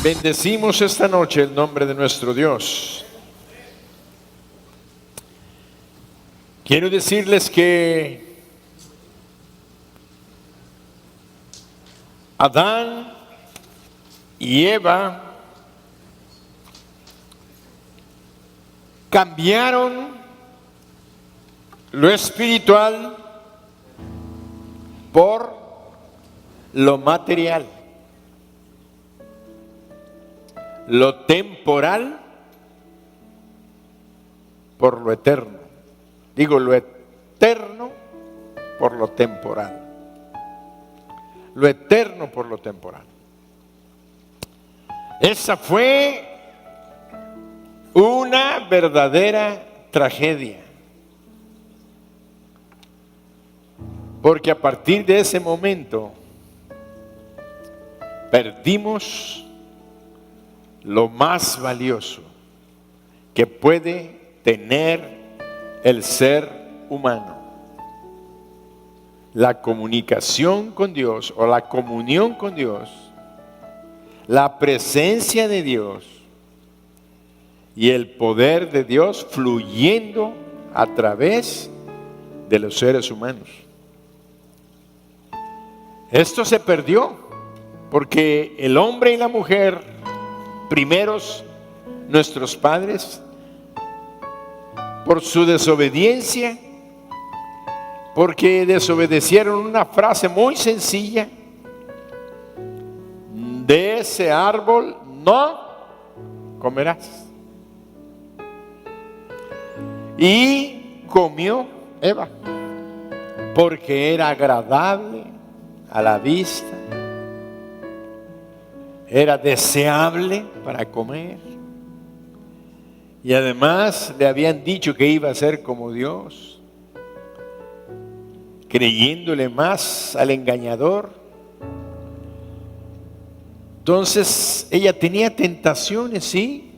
Bendecimos esta noche el nombre de nuestro Dios. Quiero decirles que Adán y Eva cambiaron lo espiritual por lo material, lo temporal por lo eterno. Digo, lo eterno por lo temporal. Lo eterno por lo temporal. Esa fue una verdadera tragedia. Porque a partir de ese momento perdimos lo más valioso que puede tener el ser humano: la comunicación con Dios o la comunión con Dios, la presencia de Dios y el poder de Dios fluyendo a través de los seres humanos. Esto se perdió porque el hombre y la mujer, primeros nuestros padres, por su desobediencia, porque desobedecieron una frase muy sencilla: de ese árbol no comerás. Y comió Eva, porque era agradable a la vista, era deseable para comer, y además le habían dicho que iba a ser como Dios, creyéndole más al engañador. Entonces ella tenía tentaciones, sí,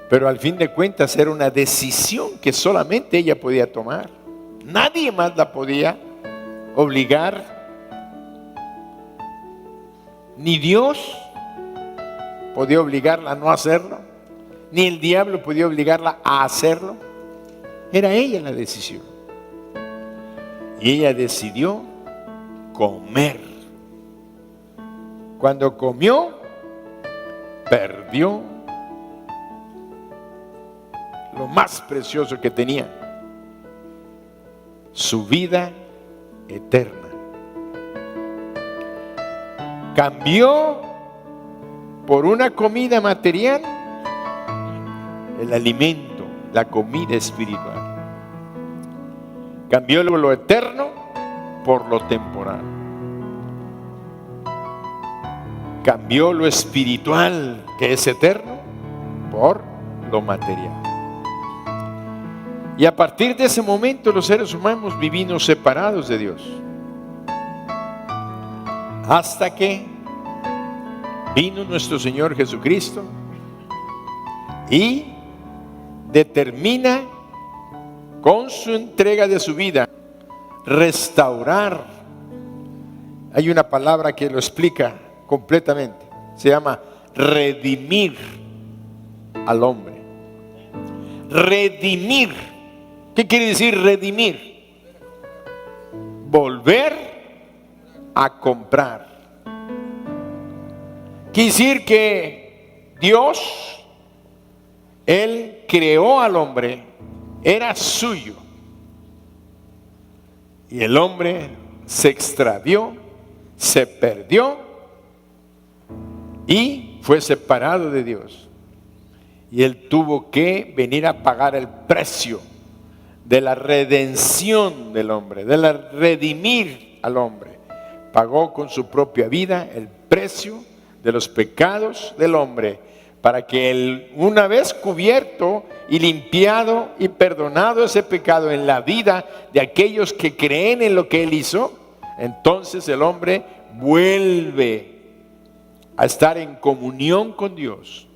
pero al fin de cuentas era una decisión que solamente ella podía tomar. Nadie más la podía obligar. Ni Dios podía obligarla a no hacerlo, ni el diablo podía obligarla a hacerlo. Era ella la decisión. Y ella decidió comer. Cuando comió, perdió lo más precioso que tenía: su vida eterna. Cambió por una comida material el alimento, la comida espiritual. Cambió lo eterno por lo temporal. Cambió lo espiritual, que es eterno, por lo material. Y a partir de ese momento los seres humanos vivimos separados de Dios, hasta que vino nuestro Señor Jesucristo y determina, con su entrega de su vida, restaurar. Hay una palabra que lo explica completamente, se llama redimir al hombre. Redimir. ¿Qué quiere decir redimir? Volver a comprar. Quiere decir que Dios, Él creó al hombre, era suyo, y el hombre se extravió, se perdió y fue separado de Dios. Y Él tuvo que venir a pagar el precio de la redención del hombre, de la redimir al hombre. Pagó con su propia vida el precio de los pecados del hombre, para que él, una vez cubierto y limpiado y perdonado ese pecado en la vida de aquellos que creen en lo que Él hizo, entonces el hombre vuelve a estar en comunión con Dios,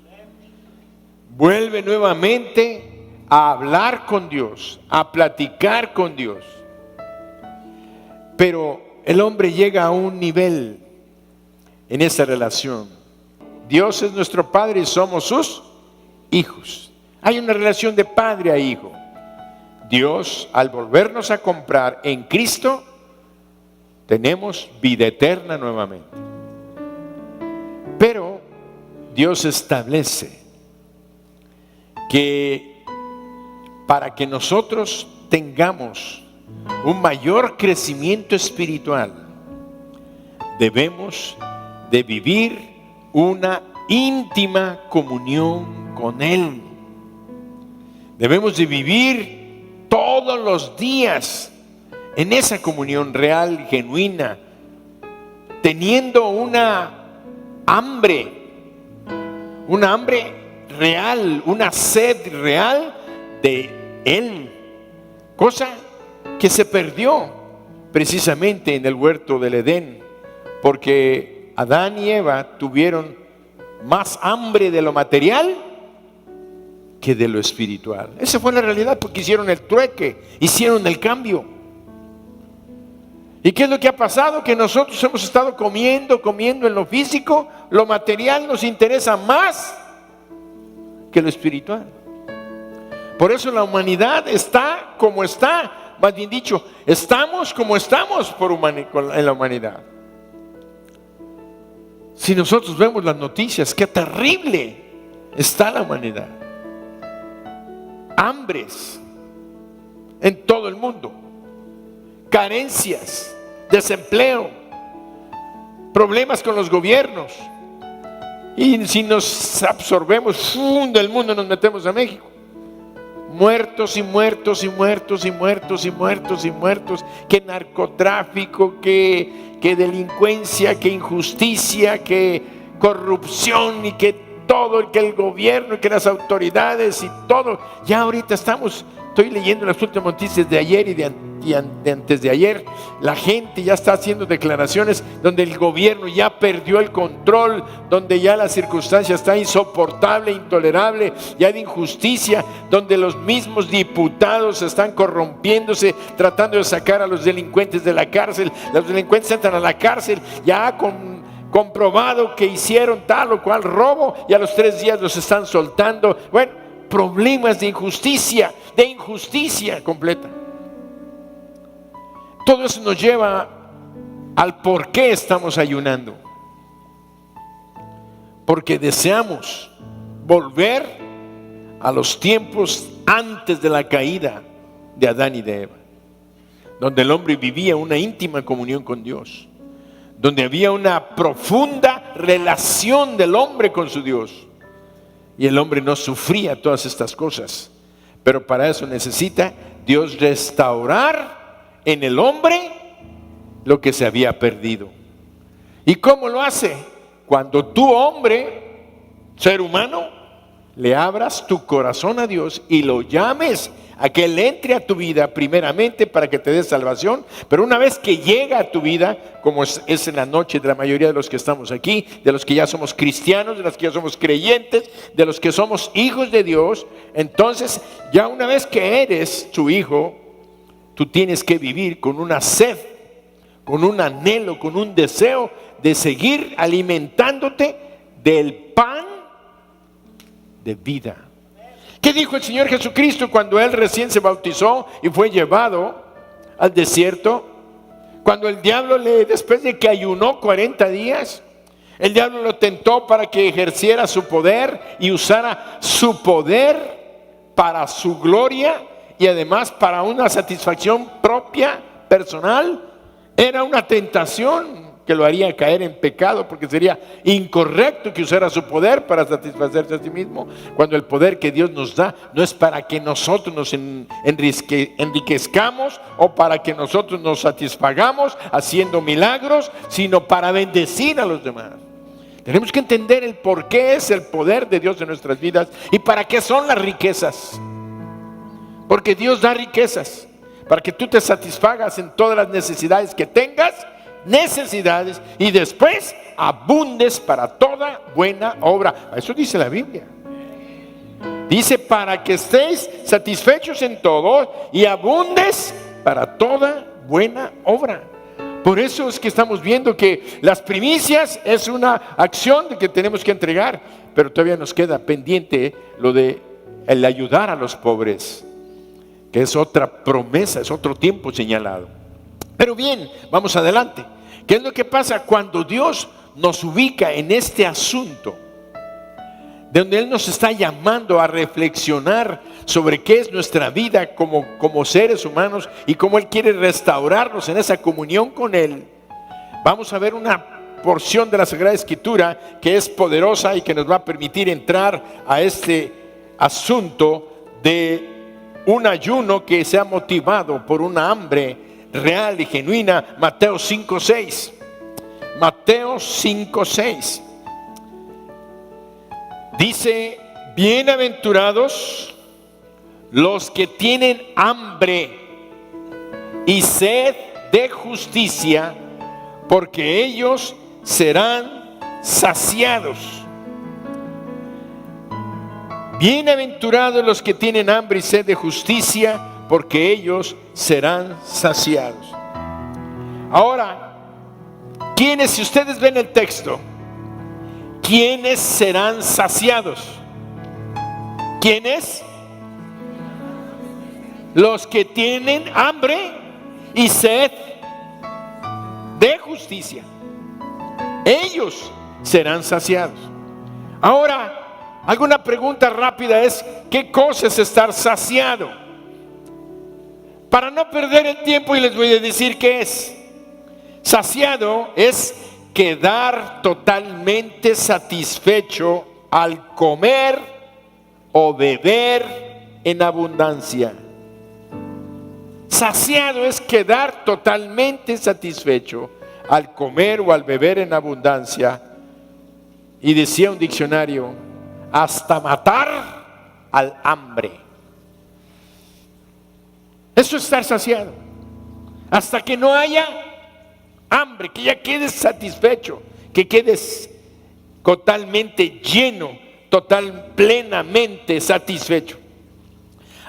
vuelve nuevamente a hablar con Dios, a platicar con Dios. Pero el hombre llega a un nivel en esa relación. Dios es nuestro Padre y somos sus hijos. Hay una relación de padre a hijo. Dios, al volvernos a comprar en Cristo, tenemos vida eterna nuevamente. Pero Dios establece que para que nosotros tengamos un mayor crecimiento espiritual, debemos de vivir una íntima comunión con Él. Debemos de vivir todos los días en esa comunión real, genuina, teniendo una hambre real, una sed real de Él, cosa que se perdió precisamente en el huerto del Edén, porque Adán y Eva tuvieron más hambre de lo material que de lo espiritual. Esa fue la realidad, porque hicieron el trueque, hicieron el cambio. ¿Y qué es lo que ha pasado? Que nosotros hemos estado comiendo en lo físico. Lo material nos interesa más que lo espiritual. Por eso la humanidad está como está. Más bien dicho, estamos como estamos en la humanidad. Si nosotros vemos las noticias, qué terrible está la humanidad. Hambres en todo el mundo, carencias, desempleo, problemas con los gobiernos. Y si nos absorbemos del mundo, nos metemos a México. Muertos y muertos y muertos y muertos y muertos y muertos. Que narcotráfico, que delincuencia, que injusticia, que corrupción, y que todo, que el gobierno, que las autoridades y todo. Ya ahorita estoy leyendo las últimas noticias de ayer y de antes de ayer. La gente ya está haciendo declaraciones donde el gobierno ya perdió el control, donde ya la circunstancia está insoportable, intolerable, ya hay injusticia, donde los mismos diputados están corrompiéndose, tratando de sacar a los delincuentes de la cárcel. Los delincuentes entran a la cárcel ya comprobado que hicieron tal o cual robo, y a los 3 días los están soltando. Bueno, problemas de injusticia completa. Todo eso nos lleva al por qué estamos ayunando. Porque deseamos volver a los tiempos antes de la caída de Adán y de Eva, donde el hombre vivía una íntima comunión con Dios, donde había una profunda relación del hombre con su Dios, y el hombre no sufría todas estas cosas. Pero para eso necesita Dios restaurar en el hombre lo que se había perdido. ¿Y cómo lo hace? Cuando tú, hombre, ser humano, le abras tu corazón a Dios y lo llames a que Él entre a tu vida primeramente para que te dé salvación. Pero una vez que llega a tu vida, como es en la noche de la mayoría de los que estamos aquí, de los que ya somos cristianos, de los que ya somos creyentes, de los que somos hijos de Dios, entonces ya una vez que eres su hijo, tú tienes que vivir con una sed, con un anhelo, con un deseo de seguir alimentándote del pan de vida. ¿Qué dijo el Señor Jesucristo cuando Él recién se bautizó y fue llevado al desierto? Cuando el diablo después de que ayunó 40 días, el diablo lo tentó para que ejerciera su poder y usara su poder para su gloria y además para una satisfacción propia, personal. Era una tentación que lo haría caer en pecado, porque sería incorrecto que usara su poder para satisfacerse a sí mismo, cuando el poder que Dios nos da no es para que nosotros nos enriquezcamos o para que nosotros nos satisfagamos haciendo milagros, sino para bendecir a los demás. Tenemos que entender el por qué es el poder de Dios en nuestras vidas y para qué son las riquezas. Porque Dios da riquezas para que tú te satisfagas en todas las necesidades que tengas, y después abundes para toda buena obra. Eso dice la Biblia. Dice: para que estéis satisfechos en todo y abundes para toda buena obra. Por eso es que estamos viendo que las primicias es una acción que tenemos que entregar, pero todavía nos queda pendiente lo de el ayudar a los pobres, que es otra promesa, es otro tiempo señalado. Pero bien, vamos adelante. ¿Qué es lo que pasa cuando Dios nos ubica en este asunto, donde Él nos está llamando a reflexionar sobre qué es nuestra vida como seres humanos y cómo Él quiere restaurarnos en esa comunión con Él? Vamos a ver una porción de la Sagrada Escritura que es poderosa y que nos va a permitir entrar a este asunto de un ayuno que se ha motivado por una hambre real y genuina. Mateo 5:6. Mateo 5:6 dice: bienaventurados los que tienen hambre y sed de justicia, porque ellos serán saciados. Bienaventurados los que tienen hambre y sed de justicia, porque ellos serán saciados. Ahora, ¿quiénes, si ustedes ven el texto, quiénes serán saciados? ¿Quiénes? Los que tienen hambre y sed de justicia. Ellos serán saciados. Ahora, alguna pregunta rápida es: ¿qué cosa es estar saciado? Para no perder el tiempo, y les voy a decir qué es. Saciado es quedar totalmente satisfecho al comer o beber en abundancia. Saciado es quedar totalmente satisfecho al comer o al beber en abundancia. Y decía un diccionario: hasta matar al hambre. Eso es estar saciado. Hasta que no haya hambre, que ya quedes satisfecho, que quedes totalmente lleno, plenamente satisfecho.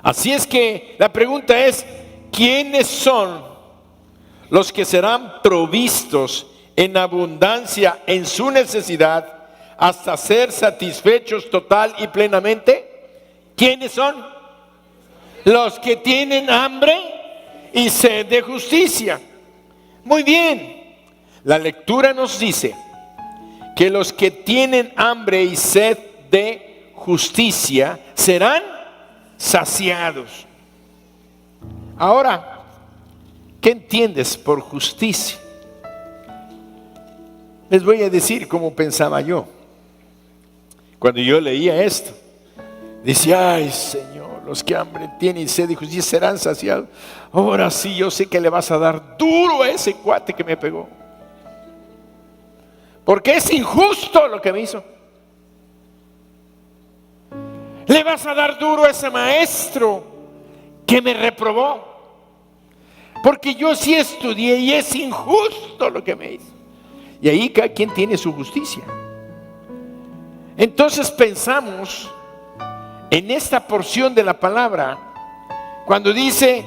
Así es que la pregunta es: ¿quiénes son los que serán provistos en abundancia en su necesidad hasta ser satisfechos total y plenamente? ¿Quiénes son? Los que tienen hambre y sed de justicia. Muy bien, la lectura nos dice que los que tienen hambre y sed de justicia serán saciados. Ahora, ¿qué entiendes por justicia? Les voy a decir cómo pensaba yo. Cuando yo leía esto, decía: ay, Señor, los que hambre tienen y sed de justicia serán saciados. Ahora sí, yo sé que le vas a dar duro a ese cuate que me pegó, porque es injusto lo que me hizo. Le vas a dar duro a ese maestro que me reprobó, porque yo sí estudié y es injusto lo que me hizo. Y ahí cada quien tiene su justicia. Entonces pensamos en esta porción de la palabra cuando dice: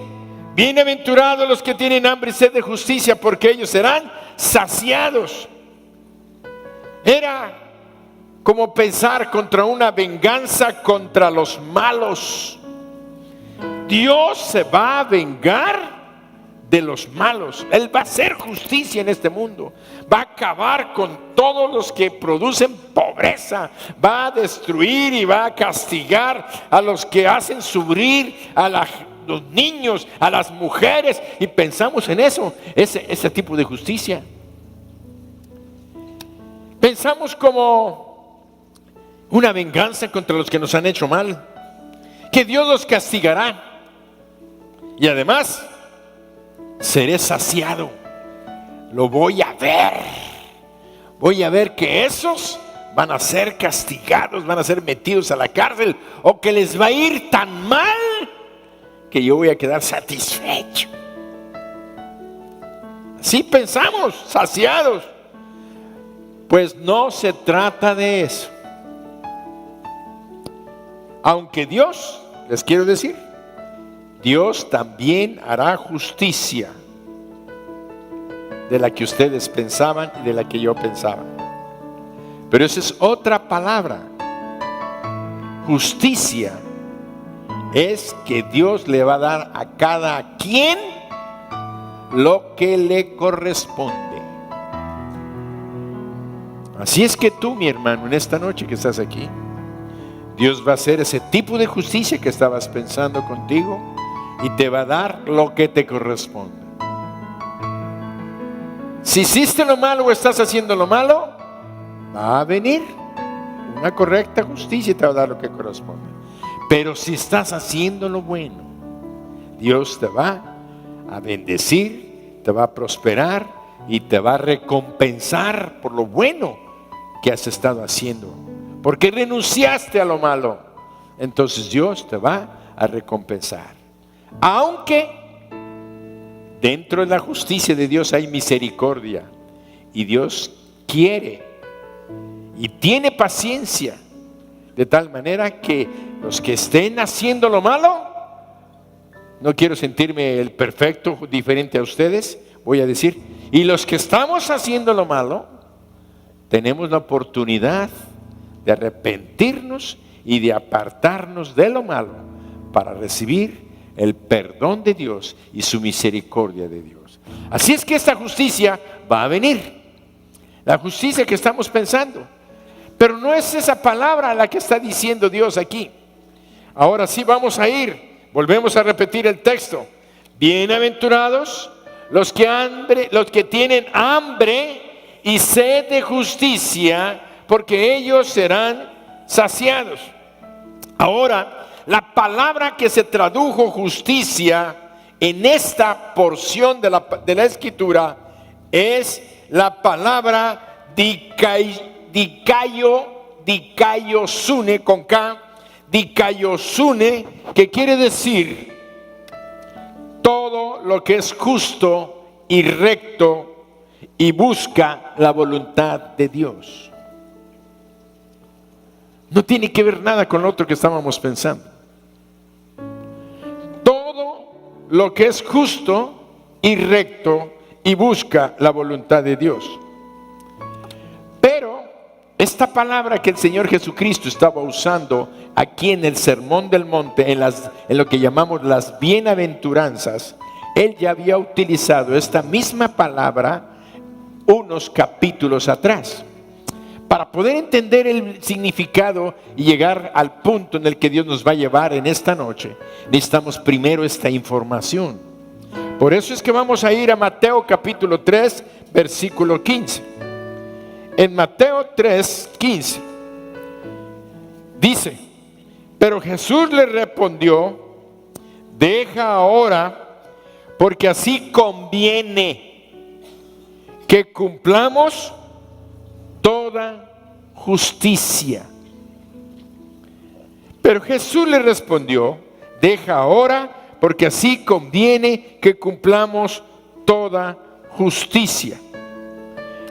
bienaventurados los que tienen hambre y sed de justicia, porque ellos serán saciados. Era como pensar contra una venganza contra los malos. Dios se va a vengar de los malos. Él va a hacer justicia en este mundo. Va a acabar con todos los que producen pobreza. Va a destruir y va a castigar a los que hacen sufrir a los niños, a las mujeres. Y pensamos en eso, ese tipo de justicia. Pensamos como una venganza contra los que nos han hecho mal, que Dios los castigará. Y además, seré saciado. Lo voy a ver. Voy a ver que esos van a ser castigados, van a ser metidos a la cárcel, o que les va a ir tan mal que yo voy a quedar satisfecho. Así pensamos, saciados. Pues no se trata de eso. Aunque Dios, les quiero decir, Dios también hará justicia. de la que ustedes pensaban y de la que yo pensaba. Pero esa es otra palabra. Justicia es que Dios le va a dar a cada quien lo que le corresponde. Así es que tú, mi hermano, en esta noche que estás aquí, Dios va a hacer ese tipo de justicia que estabas pensando contigo y te va a dar lo que te corresponde. Si hiciste lo malo o estás haciendo lo malo, va a venir una correcta justicia y te va a dar lo que corresponde. Pero si estás haciendo lo bueno, Dios te va a bendecir, te va a prosperar y te va a recompensar por lo bueno que has estado haciendo. Porque renunciaste a lo malo, entonces Dios te va a recompensar. Aunque dentro de la justicia de Dios hay misericordia y Dios quiere y tiene paciencia, de tal manera que los que estén haciendo lo malo, no quiero sentirme el perfecto diferente a ustedes, voy a decir, y los que estamos haciendo lo malo, tenemos la oportunidad de arrepentirnos y de apartarnos de lo malo para recibir el perdón de Dios y su misericordia de Dios. Así es que esta justicia va a venir, la justicia que estamos pensando, pero no es esa palabra la que está diciendo Dios aquí. Ahora sí vamos a ir, volvemos a repetir el texto. Bienaventurados los que tienen hambre y sed de justicia, porque ellos serán saciados. Ahora, la palabra que se tradujo justicia en esta porción de la escritura es la palabra dikaiosune, con K, dikaiosune, que quiere decir todo lo que es justo y recto y busca la voluntad de Dios. No tiene que ver nada con lo otro que estábamos pensando. Todo lo que es justo y recto y busca la voluntad de Dios. Pero esta palabra que el Señor Jesucristo estaba usando aquí en el Sermón del Monte, en lo que llamamos las bienaventuranzas, Él ya había utilizado esta misma palabra unos capítulos atrás. Para poder entender el significado y llegar al punto en el que Dios nos va a llevar en esta noche, necesitamos primero esta información. Por eso es que vamos a ir a Mateo capítulo 3, versículo 15. En Mateo 3, 15 dice: pero Jesús le respondió: deja ahora, porque así conviene que cumplamos toda justicia. Pero Jesús le respondió: deja ahora, porque así conviene que cumplamos toda justicia.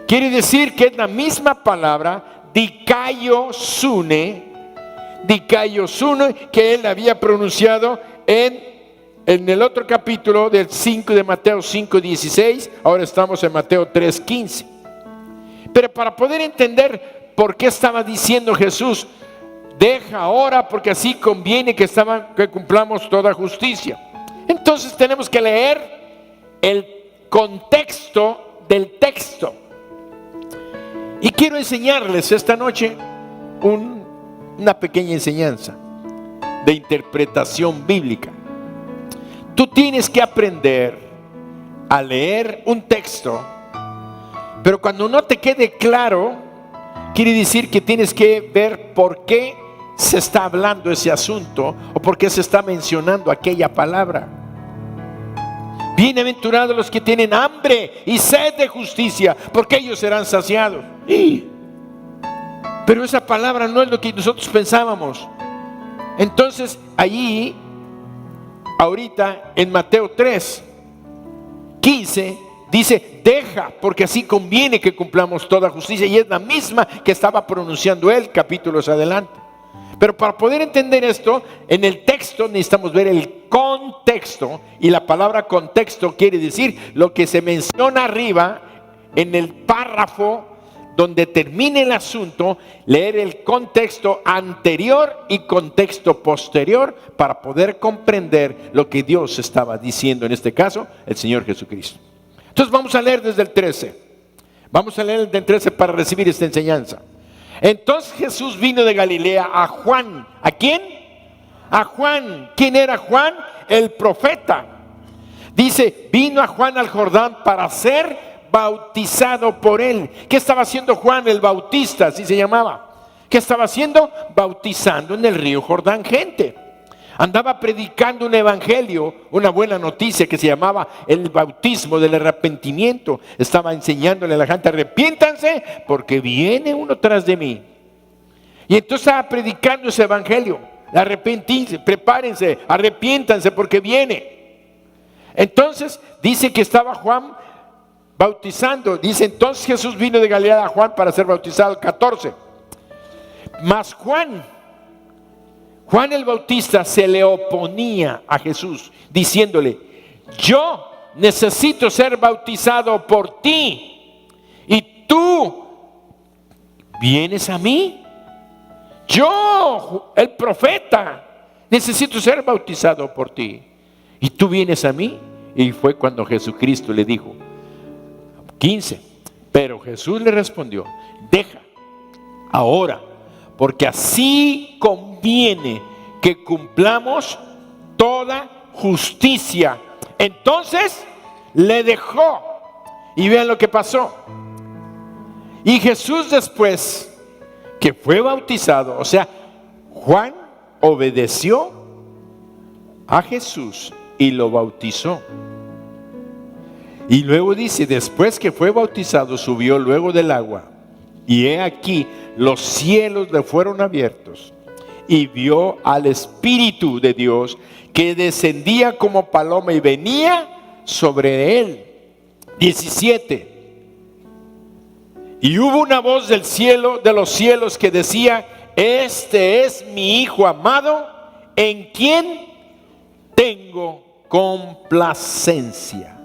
Quiere decir que es la misma palabra dikaiosune, que él había pronunciado en el otro capítulo del 5 de Mateo 5:16. Ahora estamos en Mateo 3:15. Pero para poder entender por qué estaba diciendo Jesús: deja ahora, porque así conviene que cumplamos toda justicia, entonces tenemos que leer el contexto del texto. Y quiero enseñarles esta noche una pequeña enseñanza de interpretación bíblica. Tú tienes que aprender a leer un texto, pero cuando no te quede claro, quiere decir que tienes que ver por qué se está hablando ese asunto o por qué se está mencionando aquella palabra. Bienaventurados los que tienen hambre y sed de justicia, porque ellos serán saciados. Pero esa palabra no es lo que nosotros pensábamos. Entonces allí, ahorita en Mateo 3:15 dice: deja, porque así conviene que cumplamos toda justicia. Y es la misma que estaba pronunciando él capítulos adelante. Pero para poder entender esto, en el texto necesitamos ver el contexto. Y la palabra contexto quiere decir lo que se menciona arriba en el párrafo donde termine el asunto, leer el contexto anterior y contexto posterior para poder comprender lo que Dios estaba diciendo, en este caso, el Señor Jesucristo. Entonces vamos a leer desde el 13. Vamos a leer desde el 13 para recibir esta enseñanza. Entonces Jesús vino de Galilea a Juan. ¿A quién? A Juan. ¿Quién era Juan? El profeta. Dice, vino a Juan al Jordán para ser bautizado por él. ¿Qué estaba haciendo Juan el Bautista? Así se llamaba. ¿Qué estaba haciendo? Bautizando en el río Jordán gente. Andaba predicando un evangelio, una buena noticia que se llamaba el bautismo del arrepentimiento. Estaba enseñándole a la gente, arrepiéntanse porque viene uno tras de mí. Y entonces estaba predicando ese evangelio. Arrepentírense, prepárense, arrepiéntanse porque viene. Entonces dice que estaba Juan bautizando. Dice, entonces Jesús vino de Galilea a Juan para ser bautizado, el 14. Mas Juan el Bautista se le oponía a Jesús, diciéndole, yo necesito ser bautizado por ti, y tú vienes a mí. Yo, el profeta, necesito ser bautizado por ti, y tú vienes a mí. Y fue cuando Jesucristo le dijo, 15, pero Jesús le respondió, deja ahora, porque así conviene que cumplamos toda justicia. Entonces le dejó, y vean lo que pasó. Y Jesús, después que fue bautizado, o sea, Juan obedeció a Jesús y lo bautizó. Y luego dice, después que fue bautizado, subió luego del agua. Y he aquí, los cielos le fueron abiertos. Y vio al Espíritu de Dios que descendía como paloma y venía sobre él. 17. Y hubo una voz del cielo, de los cielos, que decía, este es mi Hijo amado, en quien tengo complacencia.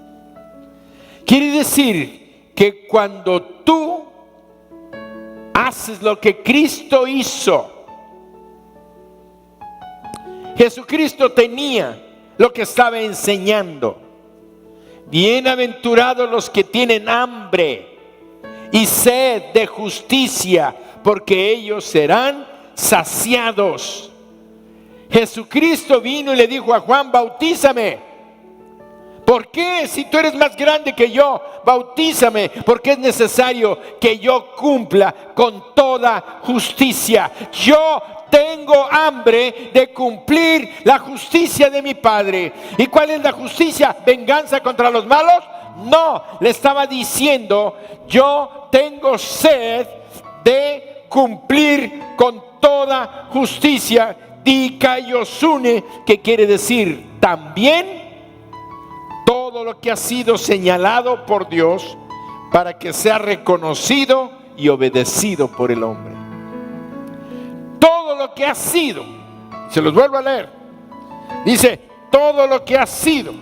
Quiere decir que cuando tú haces lo que Cristo hizo, Jesucristo tenía lo que estaba enseñando. Bienaventurados los que tienen hambre y sed de justicia, porque ellos serán saciados. Jesucristo vino y le dijo a Juan, bautízame. ¿Por qué? Si tú eres más grande que yo, bautízame, porque es necesario que yo cumpla con toda justicia. Yo tengo hambre de cumplir la justicia de mi Padre. ¿Y cuál es la justicia? ¿Venganza contra los malos? No, le estaba diciendo, yo tengo sed de cumplir con toda justicia. Dikaiosune, que quiere decir también todo lo que ha sido señalado por Dios para que sea reconocido y obedecido por el hombre. Todo lo que ha sido, se los vuelvo a leer, dice, todo lo que ha sido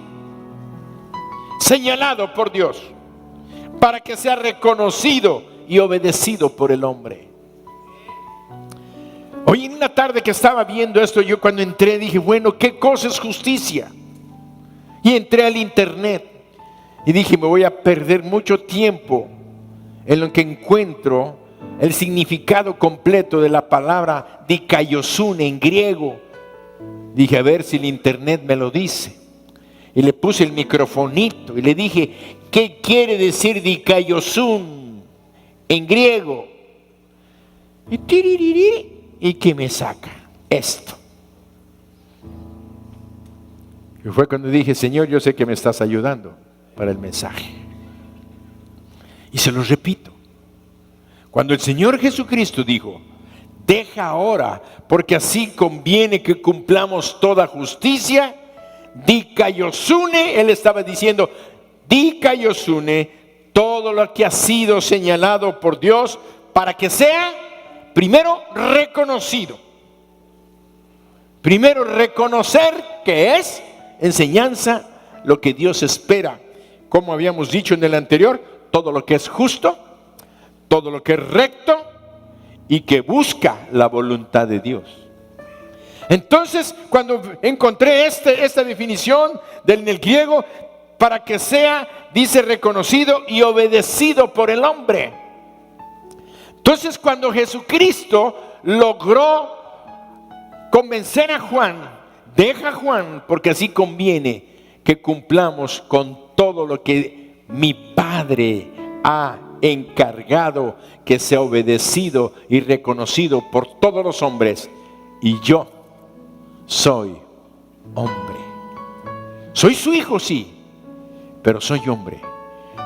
señalado por Dios para que sea reconocido y obedecido por el hombre. Hoy en una tarde que estaba viendo esto, yo cuando entré dije, bueno, ¿qué cosa es justicia? Y entré al internet y dije, me voy a perder mucho tiempo en lo que encuentro el significado completo de la palabra dikaiosune en griego. Dije, a ver si el internet me lo dice. Y le puse el microfonito y le dije, ¿qué quiere decir dikaiosun en griego? Y tiririri, ¿y qué me saca? Esto. Y fue cuando dije, Señor, yo sé que me estás ayudando para el mensaje. Y se los repito. Cuando el Señor Jesucristo dijo, deja ahora, porque así conviene que cumplamos toda justicia, dikaiosune, Él estaba diciendo, dikaiosune, todo lo que ha sido señalado por Dios para que sea, primero, reconocido. Primero, reconocer que es enseñanza, lo que Dios espera. Como habíamos dicho en el anterior, todo lo que es justo, todo lo que es recto y que busca la voluntad de Dios. Entonces, cuando encontré esta definición en el griego, para que sea, dice, reconocido y obedecido por el hombre. Entonces, cuando Jesucristo logró convencer a Juan, deja a Juan, porque así conviene que cumplamos con todo lo que mi Padre ha encargado que sea obedecido y reconocido por todos los hombres. Y yo soy hombre. Soy su hijo, sí, pero soy hombre.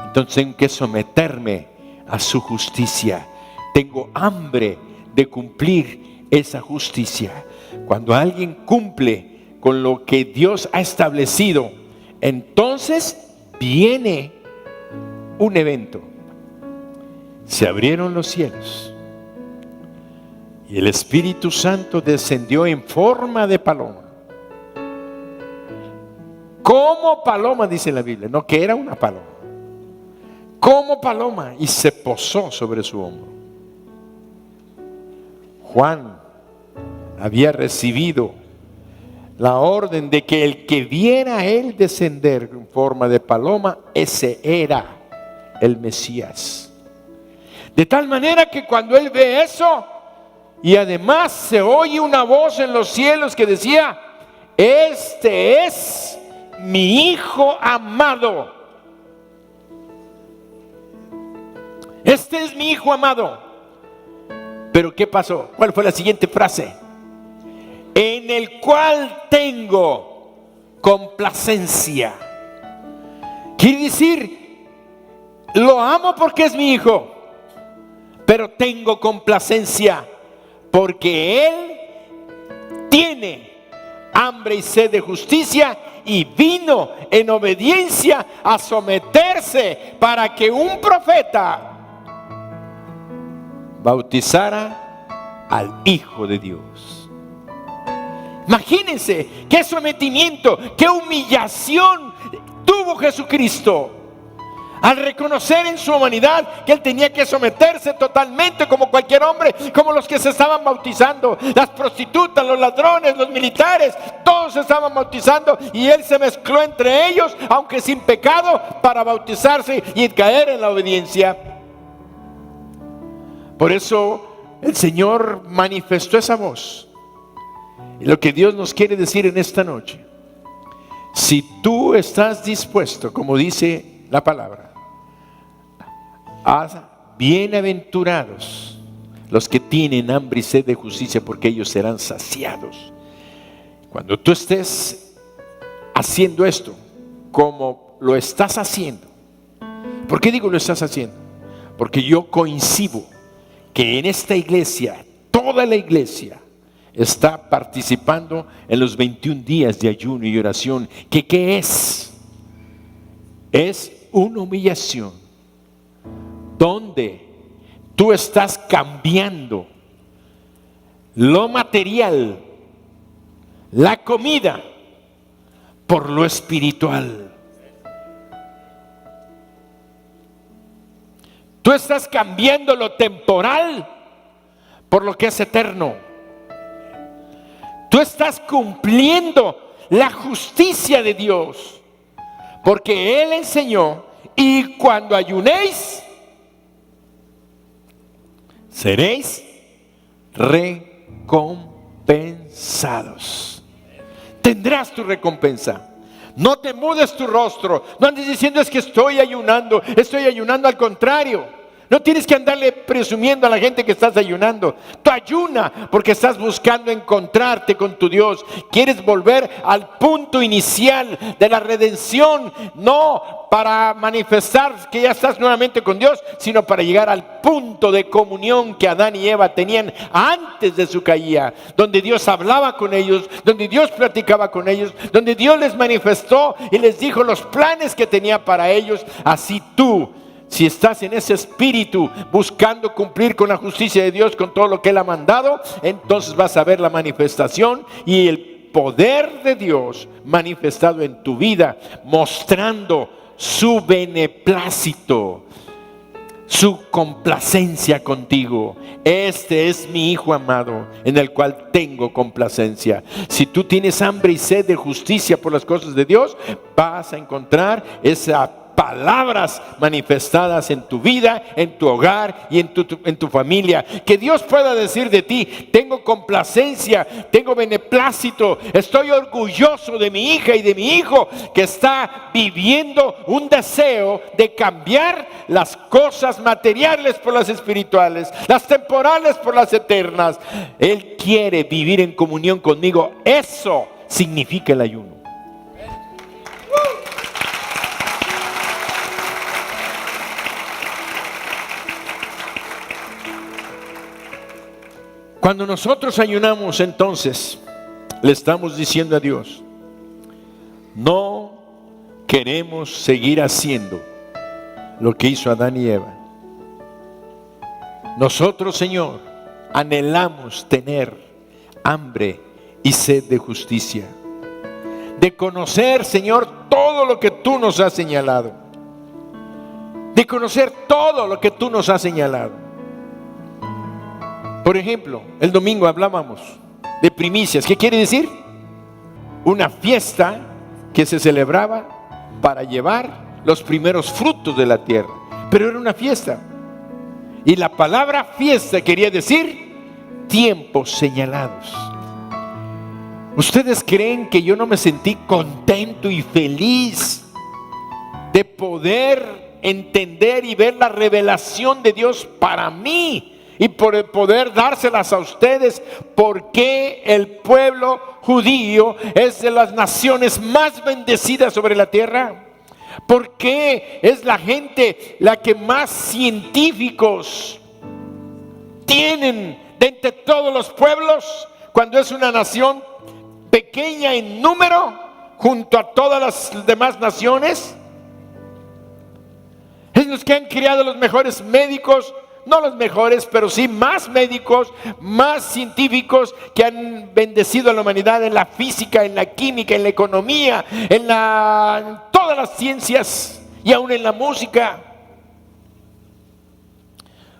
Entonces tengo que someterme a su justicia. Tengo hambre de cumplir esa justicia. Cuando alguien cumple con lo que Dios ha establecido, entonces viene un evento. Se abrieron los cielos y el Espíritu Santo descendió en forma de paloma. Como paloma, dice la Biblia, no que era una paloma. Como paloma, y se posó sobre su hombro. Juan había recibido la orden de que el que viera a él descender en forma de paloma, ese era el Mesías. De tal manera que cuando él ve eso, y además se oye una voz en los cielos que decía: este es mi Hijo amado. Este es mi Hijo amado. Pero ¿qué pasó? ¿Cuál fue la siguiente frase? En el cual tengo complacencia. Quiere decir, lo amo porque es mi hijo, pero tengo complacencia porque él tiene hambre y sed de justicia y vino en obediencia a someterse para que un profeta bautizara al Hijo de Dios. Imagínense qué sometimiento, qué humillación tuvo Jesucristo al reconocer en su humanidad que él tenía que someterse totalmente como cualquier hombre, como los que se estaban bautizando, las prostitutas, los ladrones, los militares, todos se estaban bautizando y él se mezcló entre ellos, aunque sin pecado, para bautizarse y caer en la obediencia. Por eso el Señor manifestó esa voz. Y lo que Dios nos quiere decir en esta noche: si tú estás dispuesto, como dice la palabra, bienaventurados los que tienen hambre y sed de justicia, porque ellos serán saciados. Cuando tú estés haciendo esto, como lo estás haciendo. ¿Por qué digo lo estás haciendo? Porque yo coincido que en esta iglesia, toda la iglesia está participando en los 21 días de ayuno y oración. ¿Qué es? Es una humillación donde tú estás cambiando lo material, la comida, por lo espiritual. Tú estás cambiando lo temporal por lo que es eterno. Tú estás cumpliendo la justicia de Dios, porque Él enseñó: y cuando ayunéis, seréis recompensados. Tendrás tu recompensa. No te mudes tu rostro. No andes diciendo: es que estoy ayunando. Al contrario, no tienes que andarle presumiendo a la gente que estás ayunando. Tú ayuna porque estás buscando encontrarte con tu Dios. Quieres volver al punto inicial de la redención, no para manifestar que ya estás nuevamente con Dios, sino para llegar al punto de comunión que Adán y Eva tenían antes de su caída, donde Dios hablaba con ellos, donde Dios platicaba con ellos, donde Dios les manifestó y les dijo los planes que tenía para ellos. Así tú, si estás en ese espíritu buscando cumplir con la justicia de Dios, con todo lo que Él ha mandado, entonces vas a ver la manifestación y el poder de Dios manifestado en tu vida, mostrando su beneplácito. su complacencia contigo. Este es mi Hijo amado, en el cual tengo complacencia. Si tú tienes hambre y sed de justicia por las cosas de Dios, vas a encontrar esas palabras manifestadas en tu vida, en tu hogar y en tu familia. Que Dios pueda decir de ti: tengo complacencia, tengo beneplácito, estoy orgulloso de mi hija y de mi hijo, que está viviendo un deseo de cambiar las cosas materiales por las espirituales, las temporales por las eternas. Él quiere vivir en comunión conmigo. Eso significa el ayuno. Cuando nosotros ayunamos, entonces le estamos diciendo a Dios: no queremos seguir haciendo lo que hizo Adán y Eva. Nosotros, Señor, anhelamos tener hambre y sed de justicia, de conocer, Señor, todo lo que tú nos has señalado, de conocer todo lo que tú nos has señalado. Por ejemplo, el domingo hablábamos de primicias. ¿Qué quiere decir? Una fiesta que se celebraba para llevar los primeros frutos de la tierra. Pero era una fiesta. Y la palabra fiesta quería decir tiempos señalados. ¿Ustedes creen que yo no me sentí contento y feliz de poder entender y ver la revelación de Dios para mí? Y por poder dárselas a ustedes, porque el pueblo judío es de las naciones más bendecidas sobre la tierra. Porque es la gente la que más científicos tienen de entre todos los pueblos, cuando es una nación pequeña en número junto a todas las demás naciones. Es los que han criado los mejores médicos. No los mejores, pero sí más médicos, más científicos, que han bendecido a la humanidad en la física, en la química, en la economía, en todas las ciencias y aún en la música.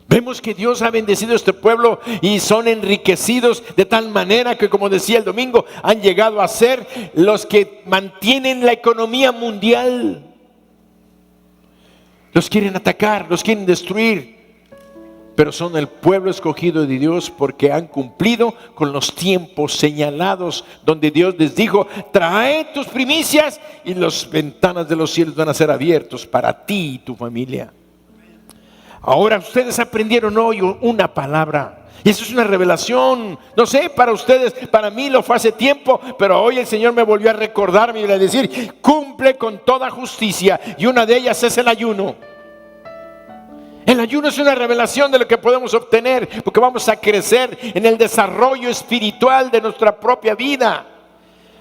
Vemos que Dios ha bendecido a este pueblo y son enriquecidos de tal manera que, como decía el domingo, han llegado a ser los que mantienen la economía mundial. Los quieren atacar, los quieren destruir, pero son el pueblo escogido de Dios porque han cumplido con los tiempos señalados, donde Dios les dijo: trae tus primicias y las ventanas de los cielos van a ser abiertos para ti y tu familia. Ahora ustedes aprendieron hoy una palabra, y eso es una revelación. No sé, para ustedes, para mí lo fue hace tiempo, pero hoy el Señor me volvió a recordarme y a decir: cumple con toda justicia, y una de ellas es el ayuno. El ayuno es una revelación de lo que podemos obtener, porque vamos a crecer en el desarrollo espiritual de nuestra propia vida.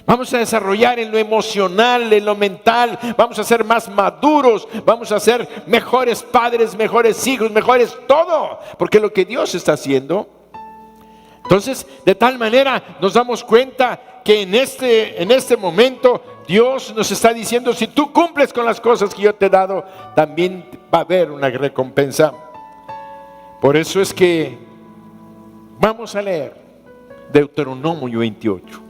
Vamos a desarrollar en lo emocional, en lo mental. Vamos a ser más maduros. Vamos a ser mejores padres, mejores hijos, mejores todo. Porque lo que Dios está haciendo. Entonces, de tal manera nos damos cuenta que en este momento Dios nos está diciendo: si tú cumples con las cosas que yo te he dado, también va a haber una recompensa. Por eso es que vamos a leer Deuteronomio 28.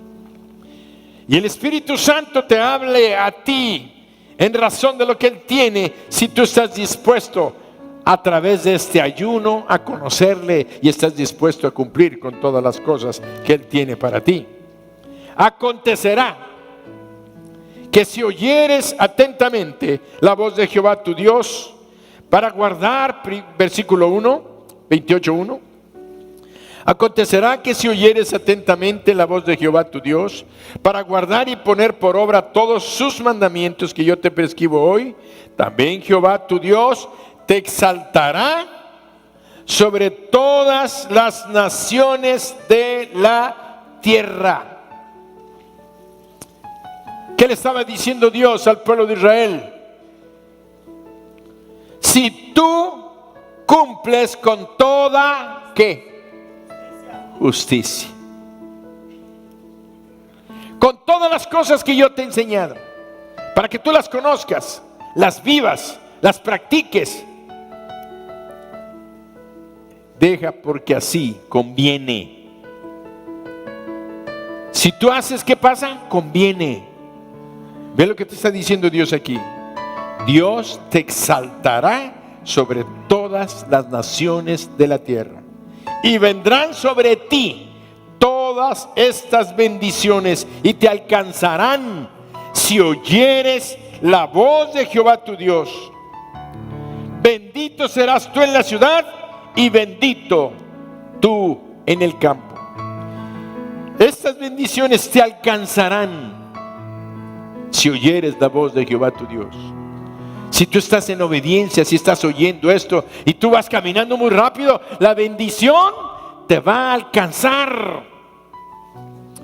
Y el Espíritu Santo te hable a ti en razón de lo que Él tiene, si tú estás dispuesto a través de este ayuno a conocerle y estás dispuesto a cumplir con todas las cosas que Él tiene para ti. Acontecerá que si oyeres atentamente la voz de Jehová tu Dios para guardar, versículo 1, 28:1. Acontecerá que si oyeres atentamente la voz de Jehová tu Dios para guardar y poner por obra todos sus mandamientos que yo te prescribo hoy, también Jehová tu Dios te exaltará sobre todas las naciones de la tierra. ¿Qué le estaba diciendo Dios al pueblo de Israel? Si tú cumples con toda, ¿qué? Justicia. Con todas las cosas que yo te he enseñado, para que tú las conozcas, las vivas, las practiques. Deja porque así conviene. Si tú haces, ¿qué pasa? Conviene. Ve lo que te está diciendo Dios aquí. Dios te exaltará sobre todas las naciones de la tierra. Y vendrán sobre ti todas estas bendiciones y te alcanzarán si oyeres la voz de Jehová tu Dios. Bendito serás tú en la ciudad y bendito tú en el campo. Estas bendiciones te alcanzarán si oyeres la voz de Jehová tu Dios. Si tú estás en obediencia, si estás oyendo esto y tú vas caminando muy rápido, la bendición te va a alcanzar.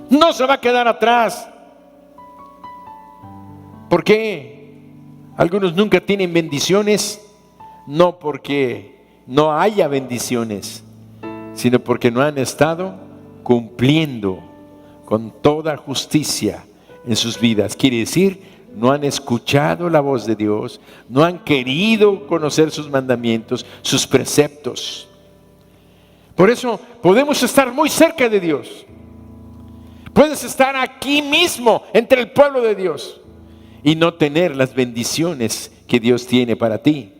No se va a quedar atrás. ¿Por qué? Algunos nunca tienen bendiciones, no porque no haya bendiciones, sino porque no han estado cumpliendo con toda justicia en sus vidas. Quiere decir, no han escuchado la voz de Dios, no han querido conocer sus mandamientos, sus preceptos. Por eso podemos estar muy cerca de Dios. Puedes estar aquí mismo entre el pueblo de Dios y no tener las bendiciones que Dios tiene para ti.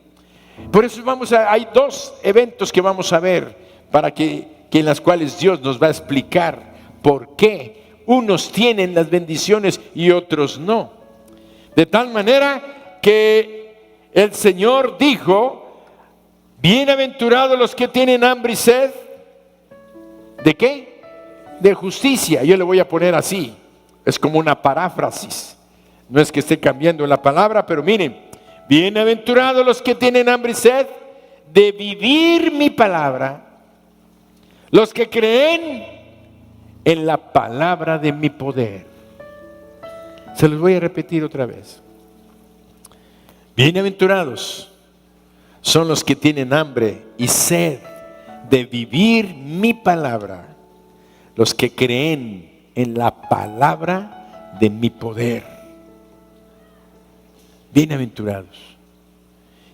Por eso hay dos eventos que vamos a ver en las cuales Dios nos va a explicar por qué unos tienen las bendiciones y otros no. De tal manera que el Señor dijo: bienaventurados los que tienen hambre y sed. ¿De qué? De justicia. Yo le voy a poner así. Es como una paráfrasis. No es que esté cambiando la palabra, pero miren: bienaventurados los que tienen hambre y sed de vivir mi palabra, los que creen en la palabra de mi poder. Se los voy a repetir otra vez. Bienaventurados son los que tienen hambre y sed de vivir mi palabra, los que creen en la palabra de mi poder. Bienaventurados.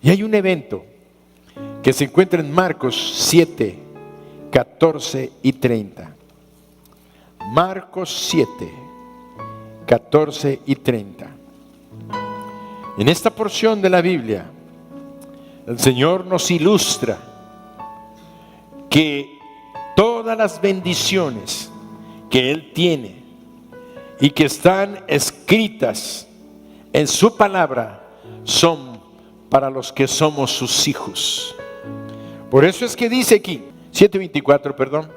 Y hay un evento que se encuentra en Marcos 7, 14 y 30. Marcos 7, 14 y 30. En esta porción de la Biblia, el Señor nos ilustra que todas las bendiciones que Él tiene y que están escritas en su palabra son para los que somos sus hijos. Por eso es que dice aquí, 7:24, perdón.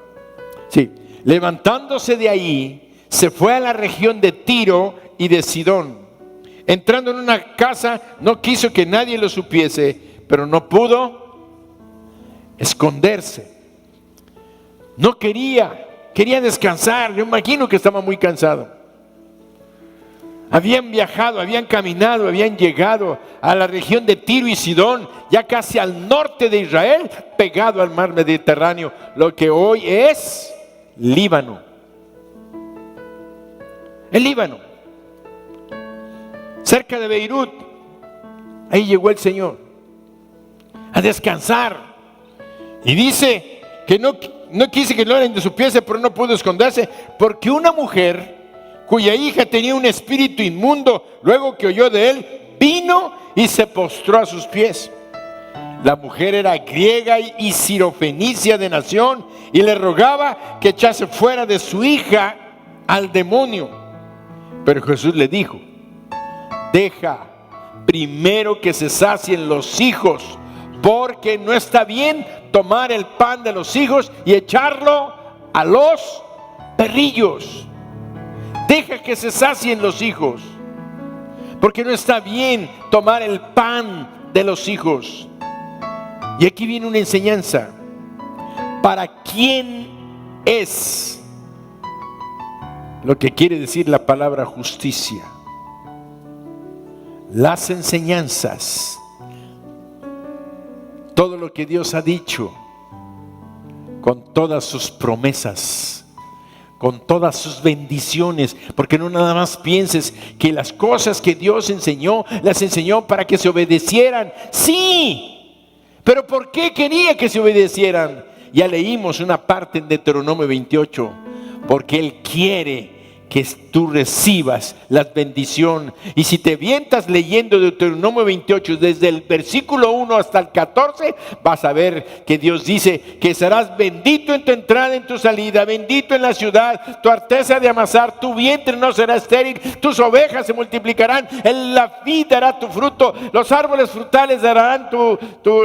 Sí, levantándose de ahí, se fue a la región de Tiro y de Sidón. Entrando en una casa, no quiso que nadie lo supiese, pero no pudo esconderse. No quería descansar. Yo imagino que estaba muy cansado. Habían viajado, habían caminado, habían llegado a la región de Tiro y Sidón, ya casi al norte de Israel, pegado al mar Mediterráneo, lo que hoy es Líbano. El Líbano, cerca de Beirut. Ahí llegó el Señor a descansar. Y dice que no quise que lo hagan de su pieza, pero no pudo esconderse, porque una mujer cuya hija tenía un espíritu inmundo, luego que oyó de él, vino y se postró a sus pies. La mujer era griega y sirofenicia de nación, y le rogaba que echase fuera de su hija al demonio. Pero Jesús le dijo: deja primero que se sacien los hijos, porque no está bien tomar el pan de los hijos y echarlo a los perrillos. Deja que se sacien los hijos, porque no está bien tomar el pan de los hijos. Y aquí viene una enseñanza. ¿Para quién es lo que quiere decir la palabra justicia? Las enseñanzas, todo lo que Dios ha dicho, con todas sus promesas, con todas sus bendiciones, porque no nada más pienses que las cosas que Dios enseñó, las enseñó para que se obedecieran. Sí, pero ¿por qué quería que se obedecieran? ya leímos una parte en Deuteronomio 28, porque Él quiere que tú recibas la bendición. Y si te vientas leyendo Deuteronomio 28 desde el versículo 1 hasta el 14, vas a ver que Dios dice que serás bendito en tu entrada y en tu salida, bendito en la ciudad, tu arteza de amasar, tu vientre no será estéril, tus ovejas se multiplicarán, la vid dará tu fruto, los árboles frutales darán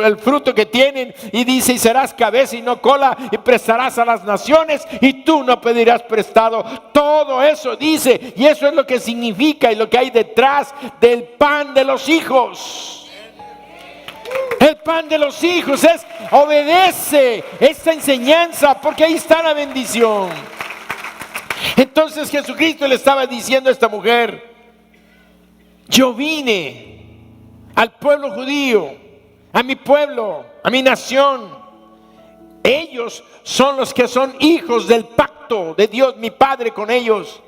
el fruto que tienen. Y dice, y serás cabeza y no cola, y prestarás a las naciones y tú no pedirás prestado. Todo eso dice, y eso es lo que significa y lo que hay detrás del pan de los hijos. El pan de los hijos es: obedece esta enseñanza, porque ahí está la bendición. Entonces Jesucristo le estaba diciendo a esta mujer: yo vine al pueblo judío, a mi pueblo, a mi nación. Ellos son los que son hijos del pacto de Dios, mi Padre, con ellos.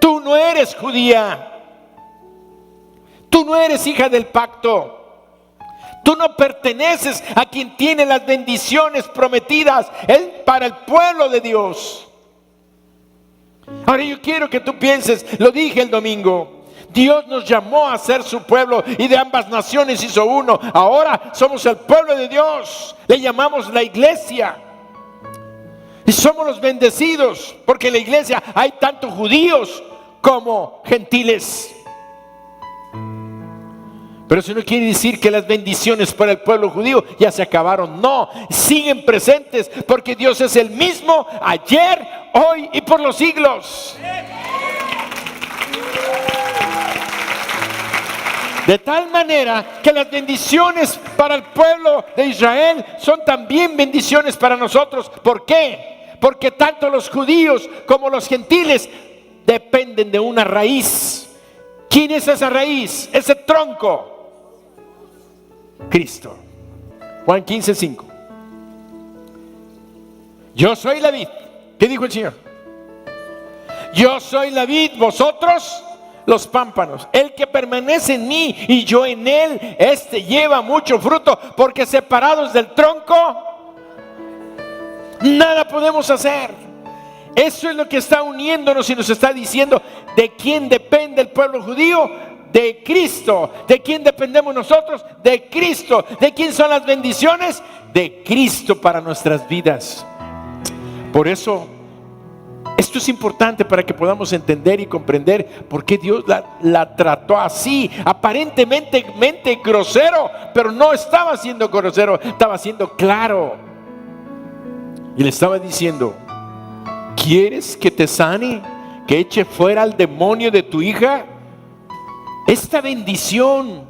Tú no eres judía, tú no eres hija del pacto, tú no perteneces a quien tiene las bendiciones prometidas para el pueblo de Dios. Ahora yo quiero que tú pienses, lo dije el domingo, Dios nos llamó a ser su pueblo y de ambas naciones hizo uno. Ahora somos el pueblo de Dios, le llamamos la iglesia. Y somos los bendecidos, porque en la iglesia hay tanto judíos como gentiles. Pero eso no quiere decir que las bendiciones para el pueblo judío ya se acabaron. No, siguen presentes, porque Dios es el mismo ayer, hoy y por los siglos. De tal manera que las bendiciones para el pueblo de Israel son también bendiciones para nosotros. ¿Por qué? Porque tanto los judíos como los gentiles dependen de una raíz. ¿Quién es esa raíz? Ese tronco: Cristo. Juan 15:5. Yo soy la vid. ¿Qué dijo el Señor? Yo soy la vid, vosotros los pámpanos. El que permanece en mí y yo en él, este lleva mucho fruto, porque separados del tronco nada podemos hacer. Eso es lo que está uniéndonos y nos está diciendo de quién depende el pueblo judío: de Cristo. ¿De quién dependemos nosotros? De Cristo. ¿De quién son las bendiciones? De Cristo para nuestras vidas. Por eso esto es importante, para que podamos entender y comprender por qué Dios la trató así, aparentemente grosero, pero no estaba siendo grosero, estaba siendo claro. Y le estaba diciendo: ¿quieres que te sane? ¿Que eche fuera al demonio de tu hija? Esta bendición,